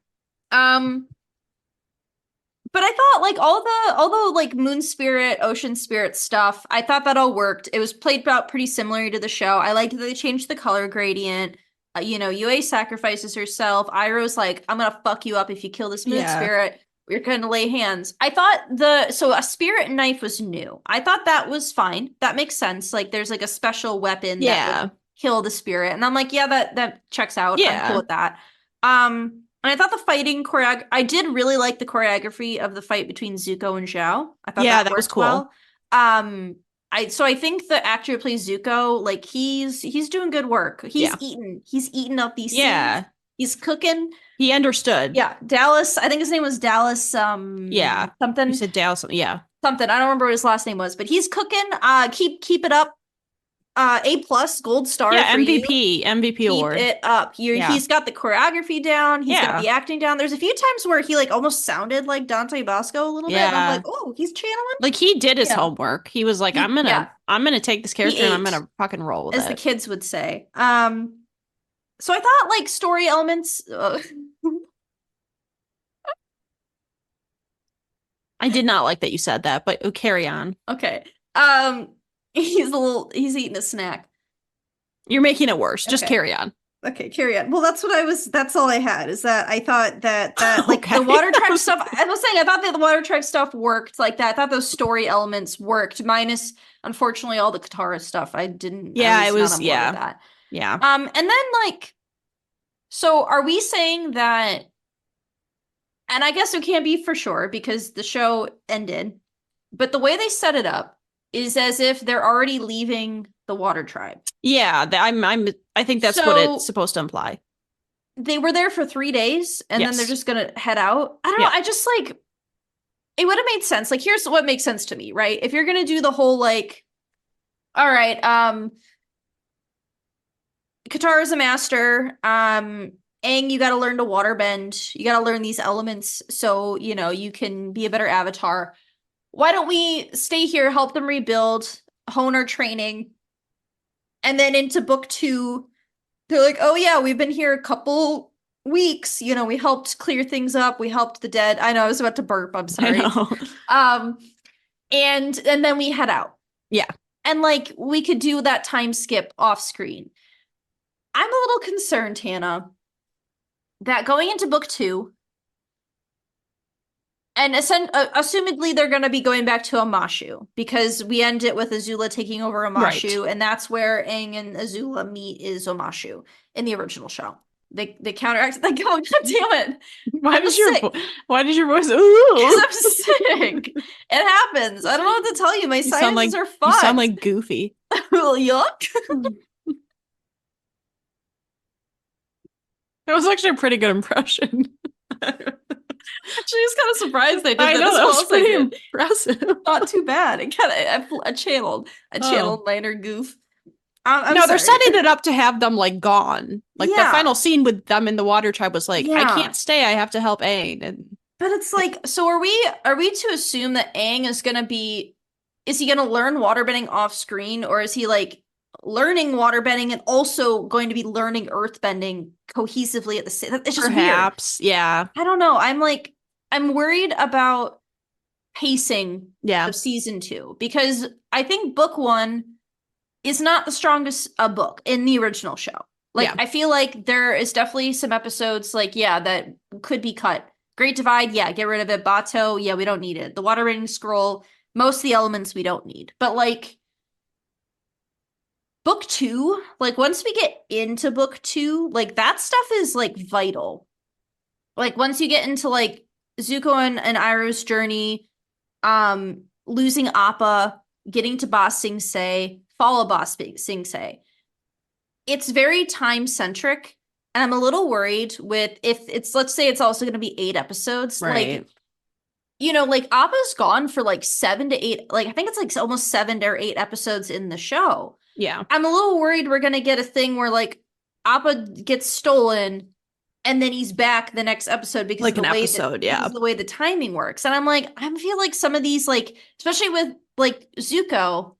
But I thought like all the like moon spirit, ocean spirit stuff, I thought that all worked. It was played out pretty similar to the show. I liked that they changed the color gradient. Yue sacrifices herself. Iroh's like, I'm gonna fuck you up if you kill this moon spirit. We're gonna lay hands. I thought so a spirit knife was new. I thought that was fine. That makes sense. Like there's like a special weapon that would kill the spirit. And I'm like, yeah, that checks out. I'm cool with that. And I thought the fighting I did really like the choreography of the fight between Zuko and Zhao. I thought that was cool. Well. I think the actor who plays Zuko, like he's doing good work. He's eating up these scenes. He's cooking. He understood. Yeah, Dallas. I think his name was Dallas. Something. You said Dallas. Yeah, something. I don't remember what his last name was, but he's cooking. Keep it up. A+ gold star. Yeah, for MVP you. MVP award. Keep it up. He's got the choreography down. He's got the acting down. There's a few times where he like almost sounded like Dante Bosco a little bit. And I'm like, oh, he's channeling. Like he did his homework. He was like, I'm gonna take this character and I'm gonna fucking roll with it, as the kids would say. So I thought like story elements. I did not like that you said that, but carry on. Okay. He's eating a snack. You're making it worse. Just Okay. carry on. Okay, carry on. Well, that's all I had, is that I thought that like Okay. the water I tribe was stuff, I was saying I thought that the water tribe stuff worked like that. I thought those story elements worked, minus unfortunately all the Katara stuff. I Yeah, it was not was, on board with yeah. that. Yeah. And then like, so are we saying that, and I guess it can't be for sure because the show ended, but the way they set it up is as if they're already leaving the water tribe. Yeah, I think that's what it's So supposed to imply. they were there for 3 days and then they're Yes. just gonna head out. I don't know. Yeah. I just like, it would have made sense. Like, here's what makes sense to me, right? If you're gonna do the whole like, all right, Katara's a master. Aang, you gotta learn to waterbend. You gotta learn these elements so you know you can be a better avatar. Why don't we stay here, help them rebuild, hone our training, and then into book 2, they're like, oh yeah, we've been here a couple weeks. You know, we helped clear things up. We helped the dead. I know I was about to burp. I'm I sorry. know. And then we head out. Yeah. And like we could do that time skip off screen. I'm a little concerned, Hannah, that going into book 2, and assumedly they're going to be going back to Amashu because we end it with Azula taking over Amashu, Right. and that's where Aang and Azula meet is Amashu in the original show. They counteract. They go, God damn it! Why did your voice? Because Ooh. I'm sick. It happens. I don't know what to tell you. My sinuses are fucked. You sound like Goofy. Yuck. That was actually a pretty good impression. Actually, I was kind of surprised they did I that know as that well was as they pretty did. impressive. Not too bad. It kind of I channeled Oh. my inner goof. I'm No, they're sorry. setting it up to have them like gone. Like the Yeah. final scene with them in the water tribe was like, I Yeah. can't stay. I have to help Aang. And But it's like, so are we to assume that Aang is gonna be, is he gonna learn waterbending off screen, or is he like learning waterbending and also going to be learning earthbending cohesively at the same? It's just perhaps, weird. yeah, I don't know. I'm worried about pacing yeah, of season 2 because I think book 1 is not the strongest book in the original show. Like, yeah. I feel like there is definitely some episodes, like, yeah, that could be cut. Great Divide, yeah, get rid of it. Bato, yeah, we don't need it. The Water Rating Scroll, most of the elements we don't need. But, like, book 2, like, once we get into book 2, like, that stuff is, like, vital. Like, once you get into, like, Zuko and Iroh's journey, losing Appa, getting to Ba Sing Se, follow Ba Sing Se. It's very time centric, and I'm a little worried with if it's, let's say it's also going to be 8 episodes, Right. like, you know, like Appa's gone for like 7 to 8, like I think it's like almost 7 or 8 episodes in the show. Yeah. I'm a little worried we're going to get a thing where like Appa gets stolen and then he's back the next episode because Like of the an way episode, that, yeah. because of the way the timing works. And I'm like, I feel like some of these, like, especially with like Zuko,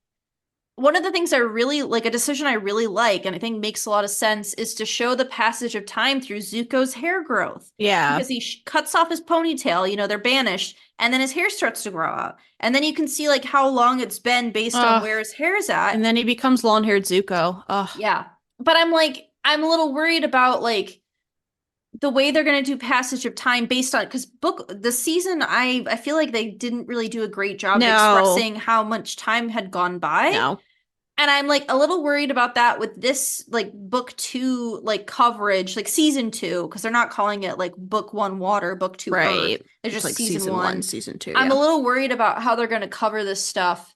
one of the things I really like, a decision I really like, and I think makes a lot of sense, is to show the passage of time through Zuko's hair growth. Yeah. Because he cuts off his ponytail, you know, they're banished, and then his hair starts to grow out. And then you can see like how long it's been based on where his hair's at. And then he becomes long-haired Zuko. Ugh. Yeah. But I'm like, I'm a little worried about like the way they're going to do passage of time based on, because the season, I feel like they didn't really do a great job of expressing how much time had gone by. No. And I'm like a little worried about that with this like book 2 like coverage, like season 2, because they're not calling it like book 1 water, book 2 right. earth. It's just like season 1, season 2. I'm yeah. a little worried about how they're going to cover this stuff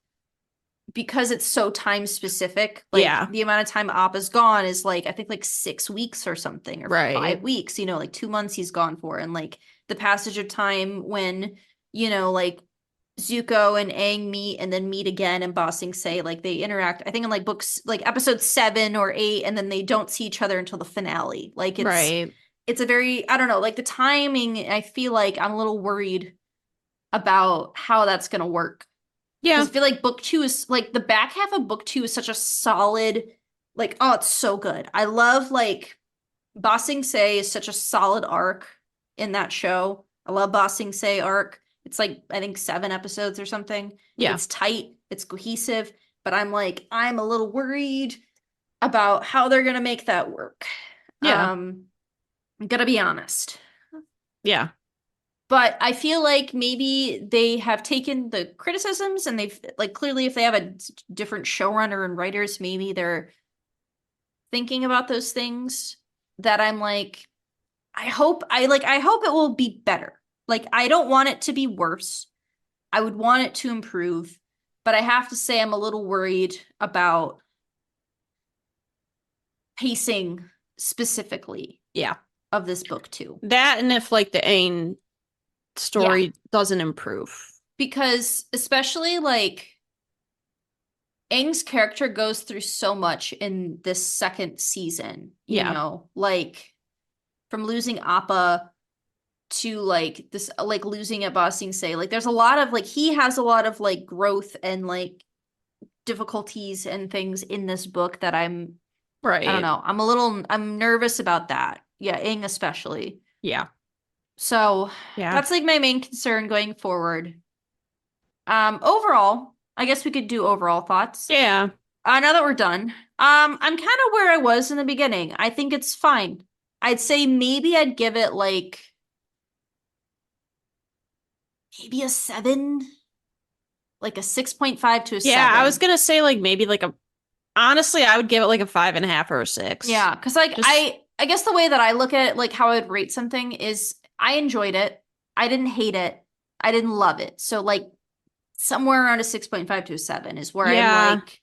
because it's so time specific. Like Yeah. the amount of time Appa's gone is like, I think like 6 weeks or something, or Right. 5 weeks, you know, like 2 months he's gone for. And like the passage of time when, you know, like Zuko and Aang meet and then meet again and Ba Sing Se, like they interact, I think in like books, like episode 7 or 8, and then they don't see each other until the finale. Like it's, right. It's a very, I don't know, like the timing, I feel like I'm a little worried about how that's going to work. Yeah. I feel like book 2 is like the back half of book 2 is such a solid, like, oh, it's so good. I love like Ba Sing Se is such a solid arc in that show. I love Ba Sing Se arc. It's like I think 7 episodes or something. Yeah. It's tight, it's cohesive, but I'm a little worried about how they're gonna make that work. Yeah. I'm gonna be honest. Yeah. But I feel like maybe they have taken the criticisms and they've like clearly if they have a different showrunner and writers, maybe they're thinking about those things that I'm like, I hope it will be better. Like I don't want it to be worse. I would want it to improve, but I have to say I'm a little worried about pacing specifically Yeah. of this book too. That and if like the Aang Yeah, story doesn't improve. because especially like Aang's character goes through so much in this second season, Yeah. like from losing Appa to like this, like losing at Ba Sing Se. Like there's a lot of like, he has a lot of like growth and like difficulties and things in this book that I don't Right. know, I'm nervous about that. Yeah, Aang especially. Yeah. So Yeah. that's like my main concern going forward. Overall, I guess we could do overall thoughts. Yeah. Now that we're done, I'm kind of where I was in the beginning. I think it's fine. I'd say maybe I'd give it like maybe a 7, like a 6.5 to a Yeah. I was 7. gonna say like maybe like a honestly, I would give it like a 5.5 or a 6. Yeah, because like Just I guess the way that I look at like how I'd rate something is I enjoyed it. I didn't hate it. I didn't love it. So like somewhere around a 6.5 to a 7 is where I'm yeah. like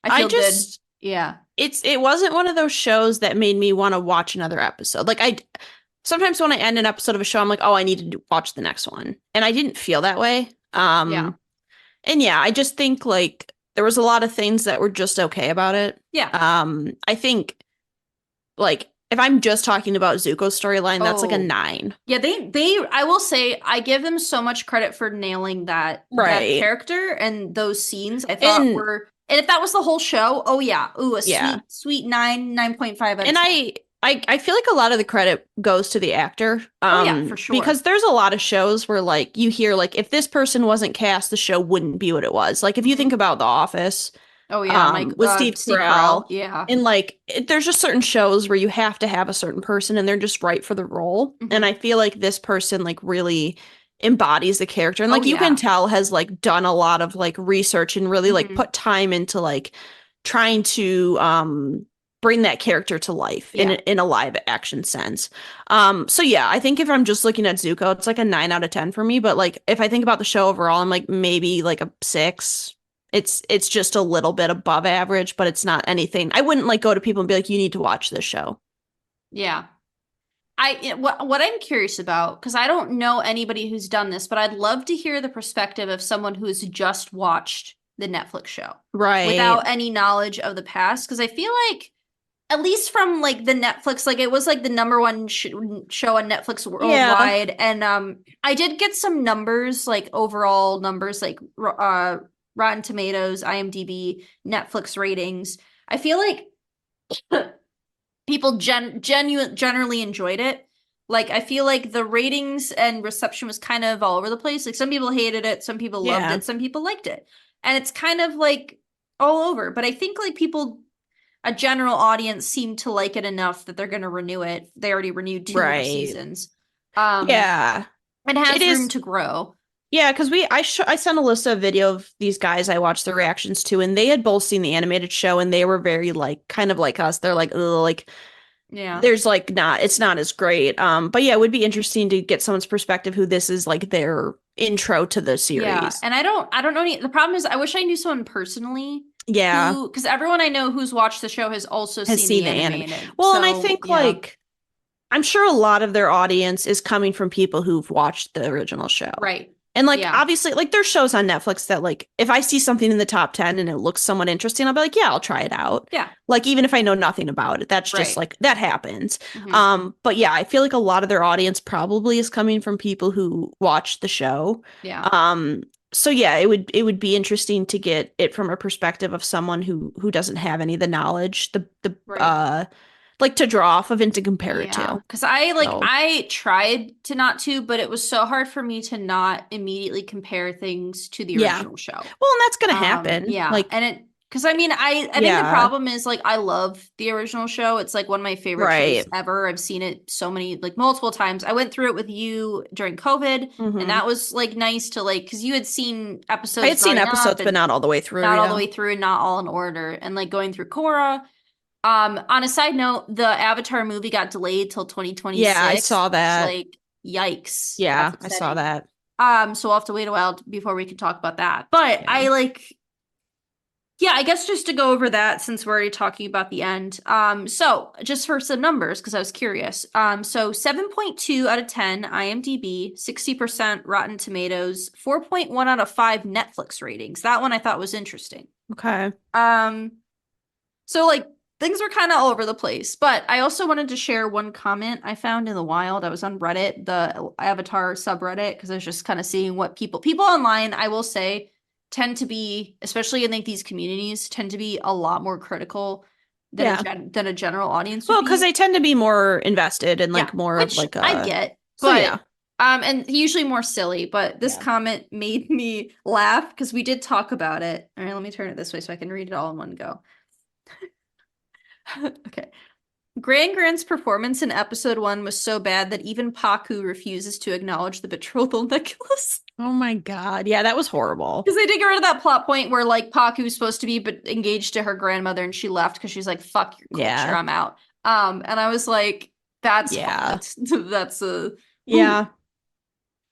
I I feel good. just Yeah. it wasn't one of those shows that made me want to watch another episode. Like I sometimes when I end an episode of a show, I'm like, oh, I need to watch the next one. And I didn't feel that way. Yeah. And yeah, I just think like there was a lot of things that were just okay about it. Yeah. I think like if I'm just talking about Zuko's storyline, that's like a Oh. 9. Yeah, they I will say I give them so much credit for nailing that Right. character and those scenes I thought And were, and if that was the whole show, oh yeah. Ooh, a yeah. sweet 9, 9.5 out of And 10. I feel like a lot of the credit goes to the actor. Oh yeah, for Because sure. there's a lot of shows where like you hear like if this person wasn't cast, the show wouldn't be what it was. Like if you Mhm. think about The Office, Oh yeah, Mike with Steve Steve Carell. Carell, Yeah. and like there's just certain shows where you have to have a certain person and they're just right for the role. And Mhm. I feel like this person like really embodies the character and Oh like you can yeah. tell has like done a lot of like research and really like Mhm. put time into like trying to bring that character to life Yeah. in a live action sense. So yeah, I think if I'm just looking at Zuko, it's like a 9 out of 10 for me, but like if I think about the show overall, I'm like maybe like a 6. It's just a little bit above average, but it's not anything. I wouldn't like go to people and be like, you need to watch this show. Yeah. What I'm curious about, because I don't know anybody who's done this, but I'd love to hear the perspective of someone who's just watched the Netflix show Right. without any knowledge of the past. Because I feel like, at least from like the Netflix, like it was like the number one show on Netflix Yeah. worldwide, and I did get some numbers, like overall numbers, like Rotten Tomatoes, IMDb, Netflix ratings. I feel like people generally enjoyed it. Like I feel like the ratings and reception was kind of all over the place. Like some people hated it, some people loved Yeah. it, some people liked it. And it's kind of like all over. But I think like people, a general audience seemed to like it enough that they're going to renew it. They already renewed 2 more Right. seasons. Um Yeah. it It has room is. to grow. Yeah, because I sent Alyssa a video of these guys I watched the reactions to, and they had both seen the animated show, and they were very like kind of like us. They're like, ugh, like Yeah. there's like not it's not as great. But yeah, it would be interesting to get someone's perspective who this is like their intro to the Yeah. series. And I don't know any, the problem is I wish I knew someone personally Yeah, who, because everyone I know who's watched the show has also has seen the seen the anime. animated. Well, and I So think yeah. like I'm sure a lot of their audience is coming from people who've watched the original show. Right. And like Yeah. obviously like there's shows on Netflix that like if I see something in the top 10 and it looks somewhat interesting, I'll be like, yeah, I'll try it out. Yeah. Like even if I know nothing about it, that's just Right. like that happens. Hmm. But yeah, I feel like a lot of their audience probably is coming from people who watched the show. Yeah. Um, so yeah, it would be interesting to get it from a perspective of someone who doesn't have any of the knowledge. Right. like to draw off of and to compare it Yeah, to. because I like So I tried to not to, but it was so hard for me to not immediately compare things to the yeah. original show. Well, and that's gonna happen. Yeah, Like, and it because I mean I think the yeah, problem is like I love the original show. It's like one of my favorite shows right. ever. I've seen it so many like multiple times. I went through it with you during COVID, and Hmm. that was like nice to like because you had seen I episodes had seen growing up episodes, but and not all the way through. not all the Yeah. way through and not all in order, and like going through Korra. On a side note, the Avatar movie got delayed till Yeah, I 2026, saw which that. like yikes. That's Yeah, I saw upsetting. that. So we'll have to wait a while before we can talk about that. But Yeah. I like yeah, I guess just to go over that since we're already talking about the end. So just for some numbers, because I was curious. So 7.2 out of 10 IMDb, 60% Rotten Tomatoes, 4.1 out of 5 Netflix ratings. That one I thought was interesting. Okay. Um, so like things were kind of all over the place, but I also wanted to share one comment I found in the wild. I was on Reddit, the Avatar subreddit, because I was just kind of seeing what people online, I will say, tend to be, especially in like these communities, tend to be a lot more critical than Yeah. than a general audience would Well, because be. they tend to be more invested and Yeah, like more of which like I a. get, So but yeah. and usually more silly, but this Yeah. comment made me laugh because we did talk about it. All right, let me turn it this way so I can read it all in one go. Okay. Grant's performance in episode 1 was so bad that even Paku refuses to acknowledge the betrothal necklace. Oh my God. Yeah, that was horrible. Because they did get rid of that plot point where like Paku's supposed to be but engaged to her grandmother and she left because she's like, fuck your culture, Yeah. I'm out. And I was like, Yeah. that's a ooh. Yeah.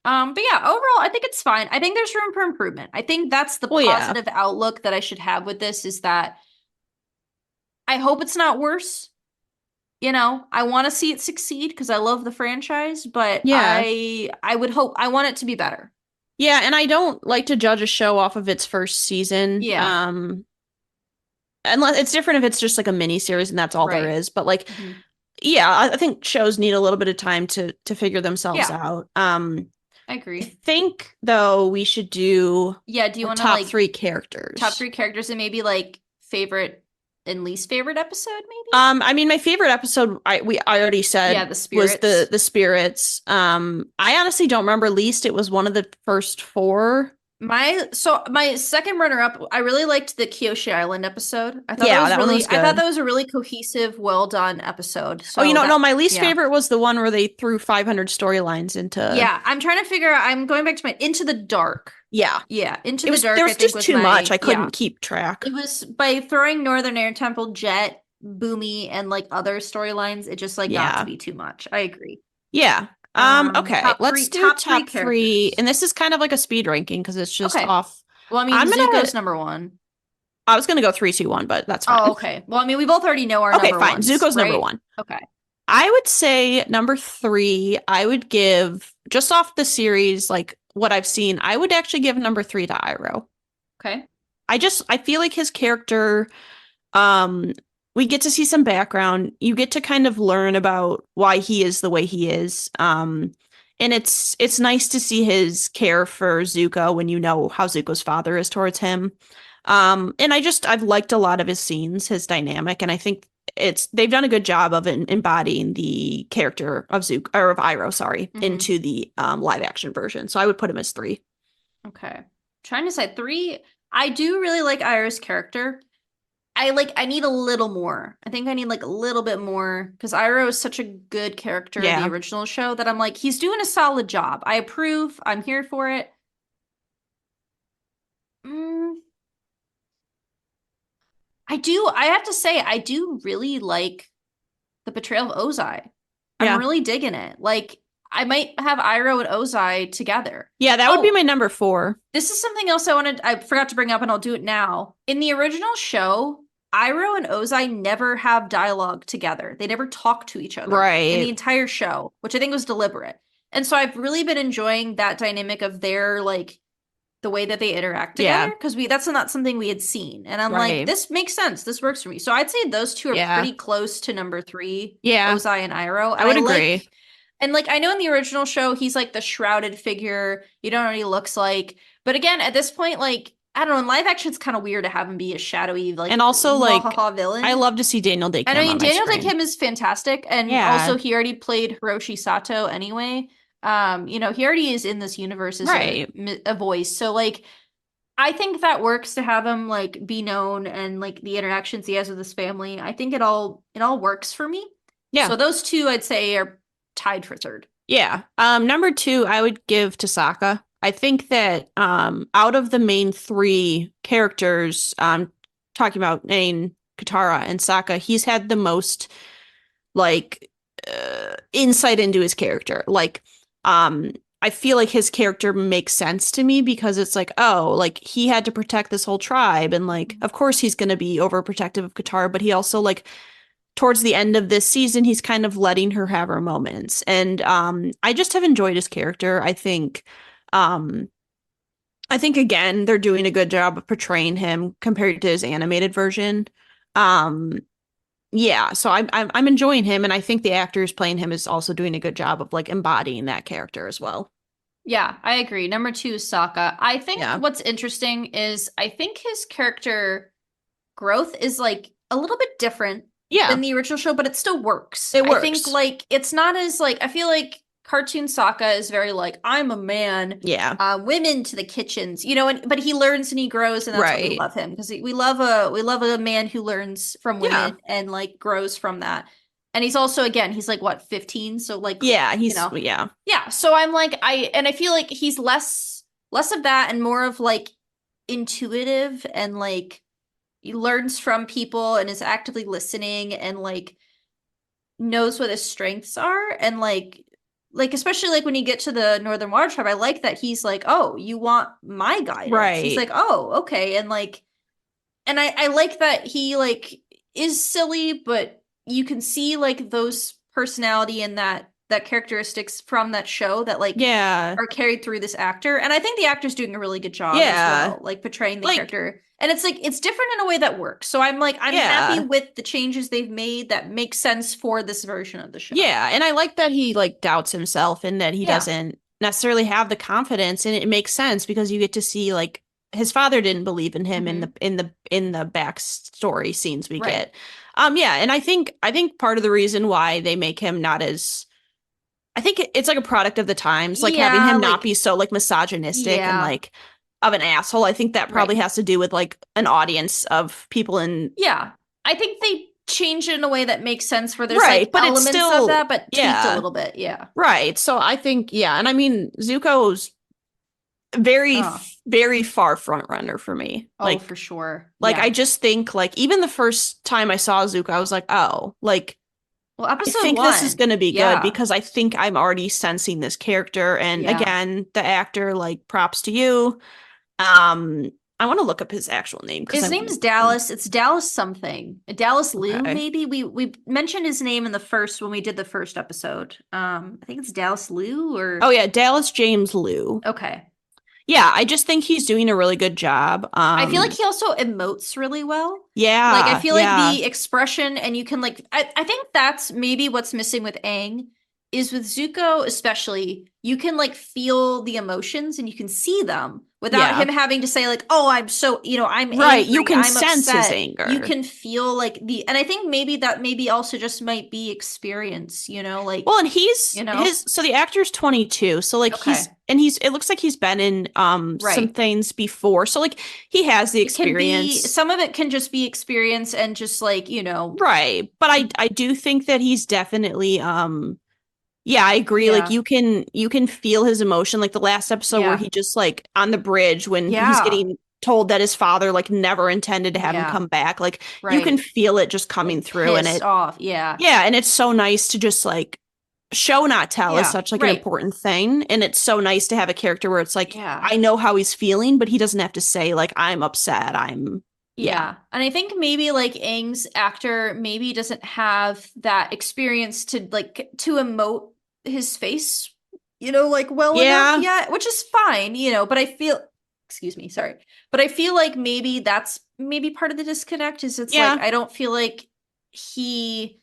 But yeah, overall, I think it's fine. I think there's room for improvement. I think that's the Well, yeah. positive outlook that I should have with this is that I hope it's not worse. You know, I want to see it succeed because I love the franchise, but Yeah. I would hope I want it to be better. Yeah, and I don't like to judge a show off of its first season. Yeah, Unless it's different if it's just like a mini series and that's all there right. is. But like, Mhm. yeah, I think shows need a little bit of time to figure themselves Yeah, out. I I agree. think though we should do Yeah, do you our want to top like three top characters. 3 characters and maybe like favorite and least favorite episode, maybe? I mean, my favorite episode I already Yeah, said the was spirits. the spirits. I honestly don't remember least. It was one of the first four. My second runner up, I really liked the Kyoshi Island episode. Yeah, that one was I thought good. that was a really cohesive, well done episode. Oh, So no, that my least yeah. favorite was the one where they threw 500 storylines into. Yeah, I'm trying to figure out I'm going back to my Into the Dark. Yeah, Yeah, Into it the was there Dark, I was think just was too much. my I yeah. couldn't keep track. It was by throwing Northern Air Temple, Jet, Boomy, and like other storylines, it just like got to Yeah. be too much. I agree. Yeah. Okay, let's do Top three top three. characters. And this is kind of like a speed ranking because it's just Okay. off. Well, I mean, I'm gonna Zuko's number one. I was gonna go 3, 2, 1, but that's fine. Oh, okay. Well, I mean, we both already know our Okay, number fine. ones, Zuko's number right? one. Okay. I would say number three, I would give just off the series, like what I've seen, I would actually give number three to Iroh. Okay. I feel like his character, um, we get to see some background. You get to kind of learn about why he is the way he is. And it's nice to see his care for Zuko when you know how Zuko's father is towards him. And I've liked a lot of his scenes, his dynamic, and I think they've done a good job of embodying the character of Zuko or of Iroh, sorry, Hmm. into the live action version. So I would put him as three. Okay. Trying to decide 3. I do really like Iroh's character. I need a little more. I think I need like a little bit more because Iroh is such a good character in the Yeah. original show that I'm like, he's doing a solid job. I approve. I'm here for it. Mm, I have to say, I do really like the portrayal of Ozai. I'm Yeah. really digging it. Like, I might have Iroh and Ozai together. Yeah, that would be Oh, my number four. this is something else I forgot to bring up and I'll do it now. In the original show, Iroh and Ozai never have dialogue together. They never talk to each other in the Right. entire show, which I think was deliberate. And so I've really been enjoying that dynamic of their like the way that they interact together Yeah. because we that's not something we had seen. And I'm like, Right. this makes sense. This works for me. So I'd say those two are Yeah. pretty close to number 3, Yeah. Ozai and Iroh. I And would I agree. like and like I know in the original show he's like the shrouded figure. You don't know what he looks like. But again, at this point, like I don't know, in live action it's kind of weird to have him be a shadowy, And like also, like, mwahaha I villain. love to see Daniel Day And I Kim mean, on my Daniel Day screen. Kim is fantastic, and Yeah, also he already played Hiroshi Sato anyway. You know, he already is in this universe as right. a voice. So like I think that works to have him like be known and like the interactions he has with his family. I think it all works for me. Yeah. So those two I'd say are tied for third. Yeah. Number two, I would give to Sokka. I think that out of the main three characters, talking about Aang, Katara, and Sokka, he's had the most like insight into his character. Like, um, I feel like his character makes sense to me because it's like, oh, like he had to protect this whole tribe, and like, of course he's gonna be overprotective of Katara, but he also like towards the end of this season, he's kind of letting her have her moments. And I just have enjoyed his character. Um I think again, they're doing a good job of portraying him compared to his animated version. Um yeah, so I'm enjoying him, and I think the actors playing him is also doing a good job of like embodying that character as well. Yeah, I agree. Number two is Sokka. I think Yeah. what's interesting is I think his character growth is like a little bit different than Yeah, the original show, but it still works. it I think works. like it's not as like I feel like cartoon Sokka is very like I'm a man, Yeah. women to the kitchens, you know, and but he learns and he grows, and that's why we Right. love him because we love a man who learns from women Yeah. and like grows from that. And he's also again he's like what 15, so like Yeah, you he's know yeah. yeah. So I'm like I feel like he's less of that and more of like intuitive and like he learns from people and is actively listening and like knows what his strengths are and like especially like when you get to the Northern Water Tribe, I like that he's like, oh, you want my guidance. He's Right. like, oh, okay. And like and I like that he like is silly, but you can see like those personality and that characteristics from that show that like Yeah. are carried through this actor. And I think the actor's doing a really good job as Yeah. well, like portraying the Like, character. And it's like it's different in a way that works. So I'm like I'm happy yeah. with the changes they've made that make sense for this version of the show. Yeah. And I like that he like doubts himself and that he Yeah. doesn't necessarily have the confidence. And it makes sense because you get to see like his father didn't believe in him in the Hmm. backstory scenes we Right. get. Yeah, and I think part of the reason why they make him not as I think it's like a product of the times, like having Yeah, him not like be so like misogynistic and yeah, like of an asshole. I think that probably right. has to do with like an audience of people in Yeah. I think they changed it in a way that makes sense where there's like right, but it's elements of still that, but tweaked a yeah. little bit. Yeah. Right. So I think, yeah. And I mean, Zuko's Oh, very far front runner for me. oh, for sure. I Yeah. just think, like, even the first time I saw Zuko, I was like, oh, like, Well, I episode think this is one. going to be good Yeah. because I think I'm already sensing this character. And Yeah. again, the actor, like, props to you. Um, I want to look up his actual name because I His want name's to. Dallas. It's Dallas something. Dallas Liu, Okay. maybe. We mentioned his name in the first when we did the first episode. I think it's Dallas Liu Oh, or yeah. Dallas James Liu. okay. Yeah. I just think he's doing a really good job. I feel like he also emotes really well. Like I Yeah. feel like Yeah. the expression and you can like I think that's maybe what's missing with Aang is with Zuko especially, you can like feel the emotions and you can see them without Yeah. him having to say like, "Oh, I'm so, I'm Right. You angry, can I'm sense his upset." You anger. can feel like the and I think maybe that maybe also just might be experience, like, Well, and he's you know? his so the actor's 22. So like Okay. he's it looks like he's been in some Right. things before. So like he has the It can be experience. some of it can just be experience and just like, Right. But I do think that he's definitely yeah, I agree. Like yeah. you can feel his emotion. Like the last episode where Yeah. he just like on the bridge when he's Yeah. getting told that his father like never intended to have him Yeah. come back. Like you can Right. feel it just coming Like through and pissed it off. Yeah. yeah, and it's so nice to just like show not tell is Yeah. such like an Right. important thing. And it's so nice to have a character where it's like Yeah. I know how he's feeling, but he doesn't have to say like I'm upset. I'm yeah. Yeah. And I think maybe like Aang's actor maybe doesn't have that experience to like to emote his face, like well enough Yeah. yet, which is fine, but I feel excuse me, sorry. But I feel like maybe that's maybe part of the disconnect is it's like Yeah. I don't feel like he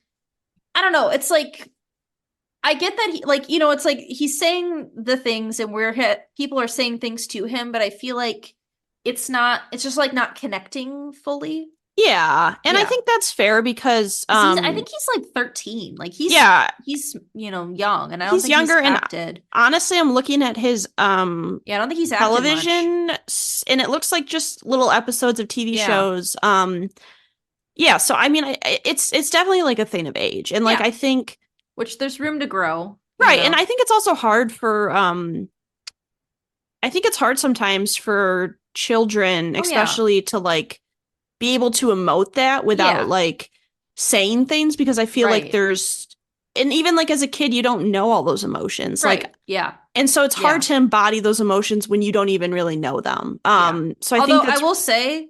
I don't know, it's like I get that he like, it's like he's saying the things and we're hit people are saying things to him, but I feel like it's just like not connecting fully. Yeah, and I Yeah. think that's fair because 'Cause I think he's like 13. Like yeah, he's, young, and I don't he's think he's younger, and acted. honestly I'm looking at his Yeah, I don't think he's acted much. television and it looks like just little episodes of TV Yeah. shows. Yeah, so I mean it's definitely like a thing of age. And like Yeah. I think Which there's room to grow, right, and I think it's also hard for I think it's hard sometimes for children Oh yeah. especially to like be able to emote that without Yeah. like saying things because I feel like Right. there's and even like as a kid you don't know all those emotions. Like Right. Yeah. and so it's hard Yeah. to embody those emotions when you don't even really know them. Yeah. So I Although think I that's will say,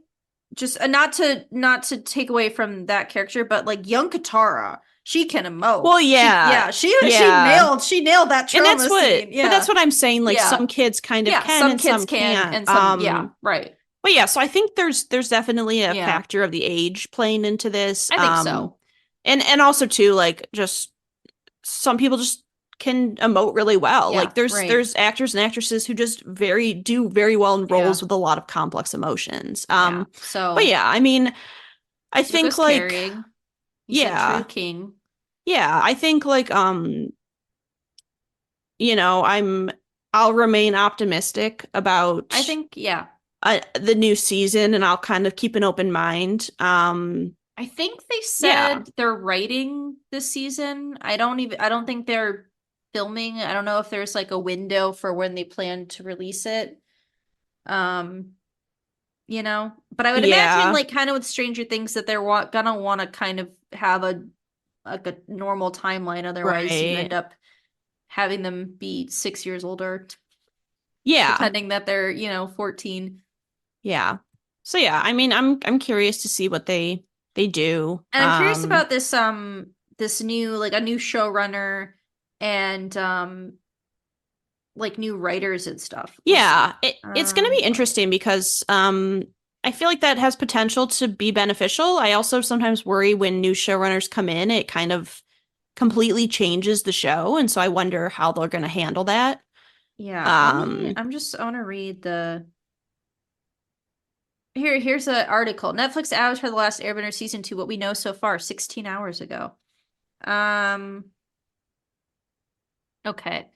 just not to take away from that character, but like young Katara, she can emote. well, yeah. She Yeah. nailed that And that's trauma what scene. but that's Yeah. what I'm saying like Yeah. some kids kind of Yeah. can Some and kids some can can't. and some, yeah, right. But yeah, so I think there's definitely a Yeah. factor of the age playing into this. I think so. And also too like just some people just can emote really well. Yeah. Like there's Right. there's actors and actresses who just do very well in roles Yeah. with a lot of complex emotions. Yeah. But So yeah, I mean, I think Zuko's like carrying. He's a true yeah, king. yeah, I think like I'll remain optimistic I about think, yeah. the new season and I'll kind of keep an open mind. I think they Yeah. said they're writing this season. I don't think they're filming. I don't know if there's like a window for when they plan to release it. Um, but I would imagine Yeah. like kind of with Stranger Things that they're gonna want to kind of have a like a normal timeline. Otherwise, you Right. end up having them be 6 years older, Yeah. pretending that they're, 14. Yeah. So yeah, I mean, I'm curious to see what they do. And I'm curious about this new like a new showrunner and like new writers and stuff. Let's Yeah, see. it's going to be interesting because I feel like that has potential to be beneficial. I also sometimes worry when new showrunners come in, it kind of completely changes the show, and so I wonder how they're going to handle that. Yeah, Um, I want to read here's an article. Netflix Avatar: The Last Airbender season 2, what we know so far, 16 hours ago. Um, okay.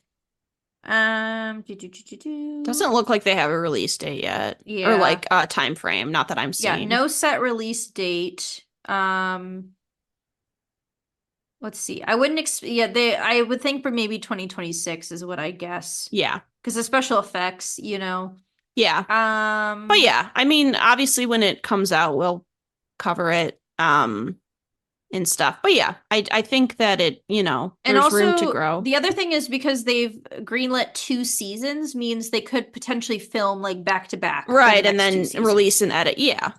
doesn't look like they have a release date yet or Yeah. like a time frame, not that I'm Yeah, seeing. no set release date. Let's see. I wouldn't yeah, I would think for maybe 2026 is what I guess. Yeah. Because the special effects. Yeah. But Um, yeah, I mean, obviously when it comes out, we'll cover it and stuff. But yeah, I think that and there's room to also grow. the other thing is because they've greenlit 2 seasons means they could potentially film like back to back for the Right, and next two then seasons. release and edit. Yeah.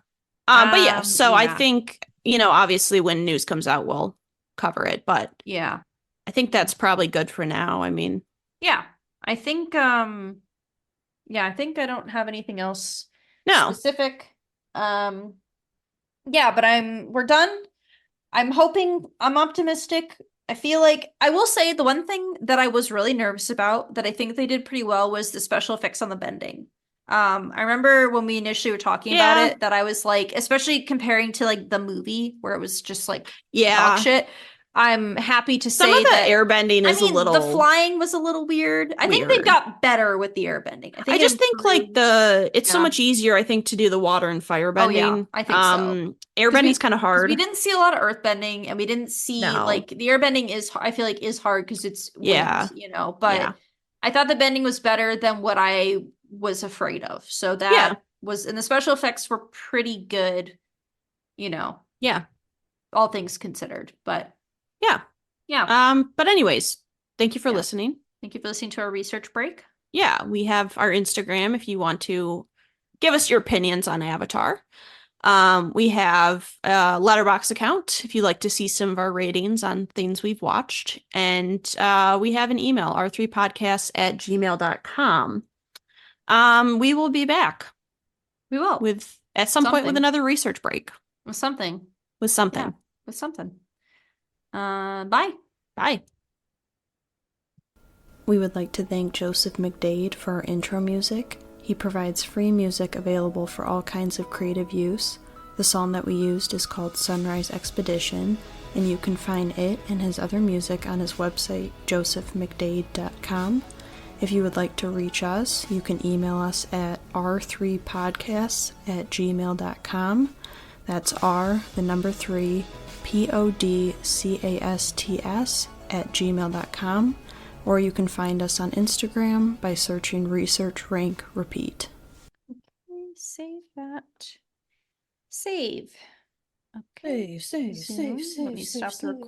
But yeah, so I Yeah. think, obviously when news comes out, we'll cover it, but Yeah. I think that's probably good for now. I mean, Yeah. I think yeah, I think I don't have anything else no. specific. Um yeah, but we're done. I'm optimistic. I feel like I will say the one thing that I was really nervous about that I think they did pretty well was the special effects on the bending. I remember when we initially were talking about Yeah. it that I was like, especially comparing to like the movie where it was just like dog Yeah. shit. I'm happy to Some of say the that airbending I is a mean, the little flying was a little weird. I think they weird. got better with the airbending. I I think it just think like improved. it's so Yeah. much easier, I think, to do the water and fire Oh yeah, bending. I think so. Airbending's kind of Because we hard. didn't see a lot of earth bending and we didn't see No. like the airbending is I feel like is hard because it's Yeah. wind, but Yeah. I thought the bending was better than what I was afraid of. So Yeah. that was and the special effects were pretty good, you know, Yeah. all things considered. But Yeah. yeah, But anyways, thank you for yeah. listening. Thank you for listening to our research break. Yeah, we have our Instagram if you want to give us your opinions on Avatar. We have a letterbox account if you'd like to see some of our ratings on things we've watched. And we have an email, r3podcasts@gmail.com. We will be back We will. with at some point with Something. another research break. With something. With Yeah. something. With something. Bye. Bye. We would like to thank Joseph McDade for our intro music. He provides free music available for all kinds of creative use. The song that we used is called Sunrise Expedition, and you can find it and his other music on his website, josephmcdade.com. If you would like to reach us, you can email us at r3podcasts@gmail.com. That's R, the number 3, podcasts@gmail.com. Or you can find us on Instagram by searching Research Rank Repeat. Okay, save that. Save. Okay. Save, Zoom. Let me stop the recording.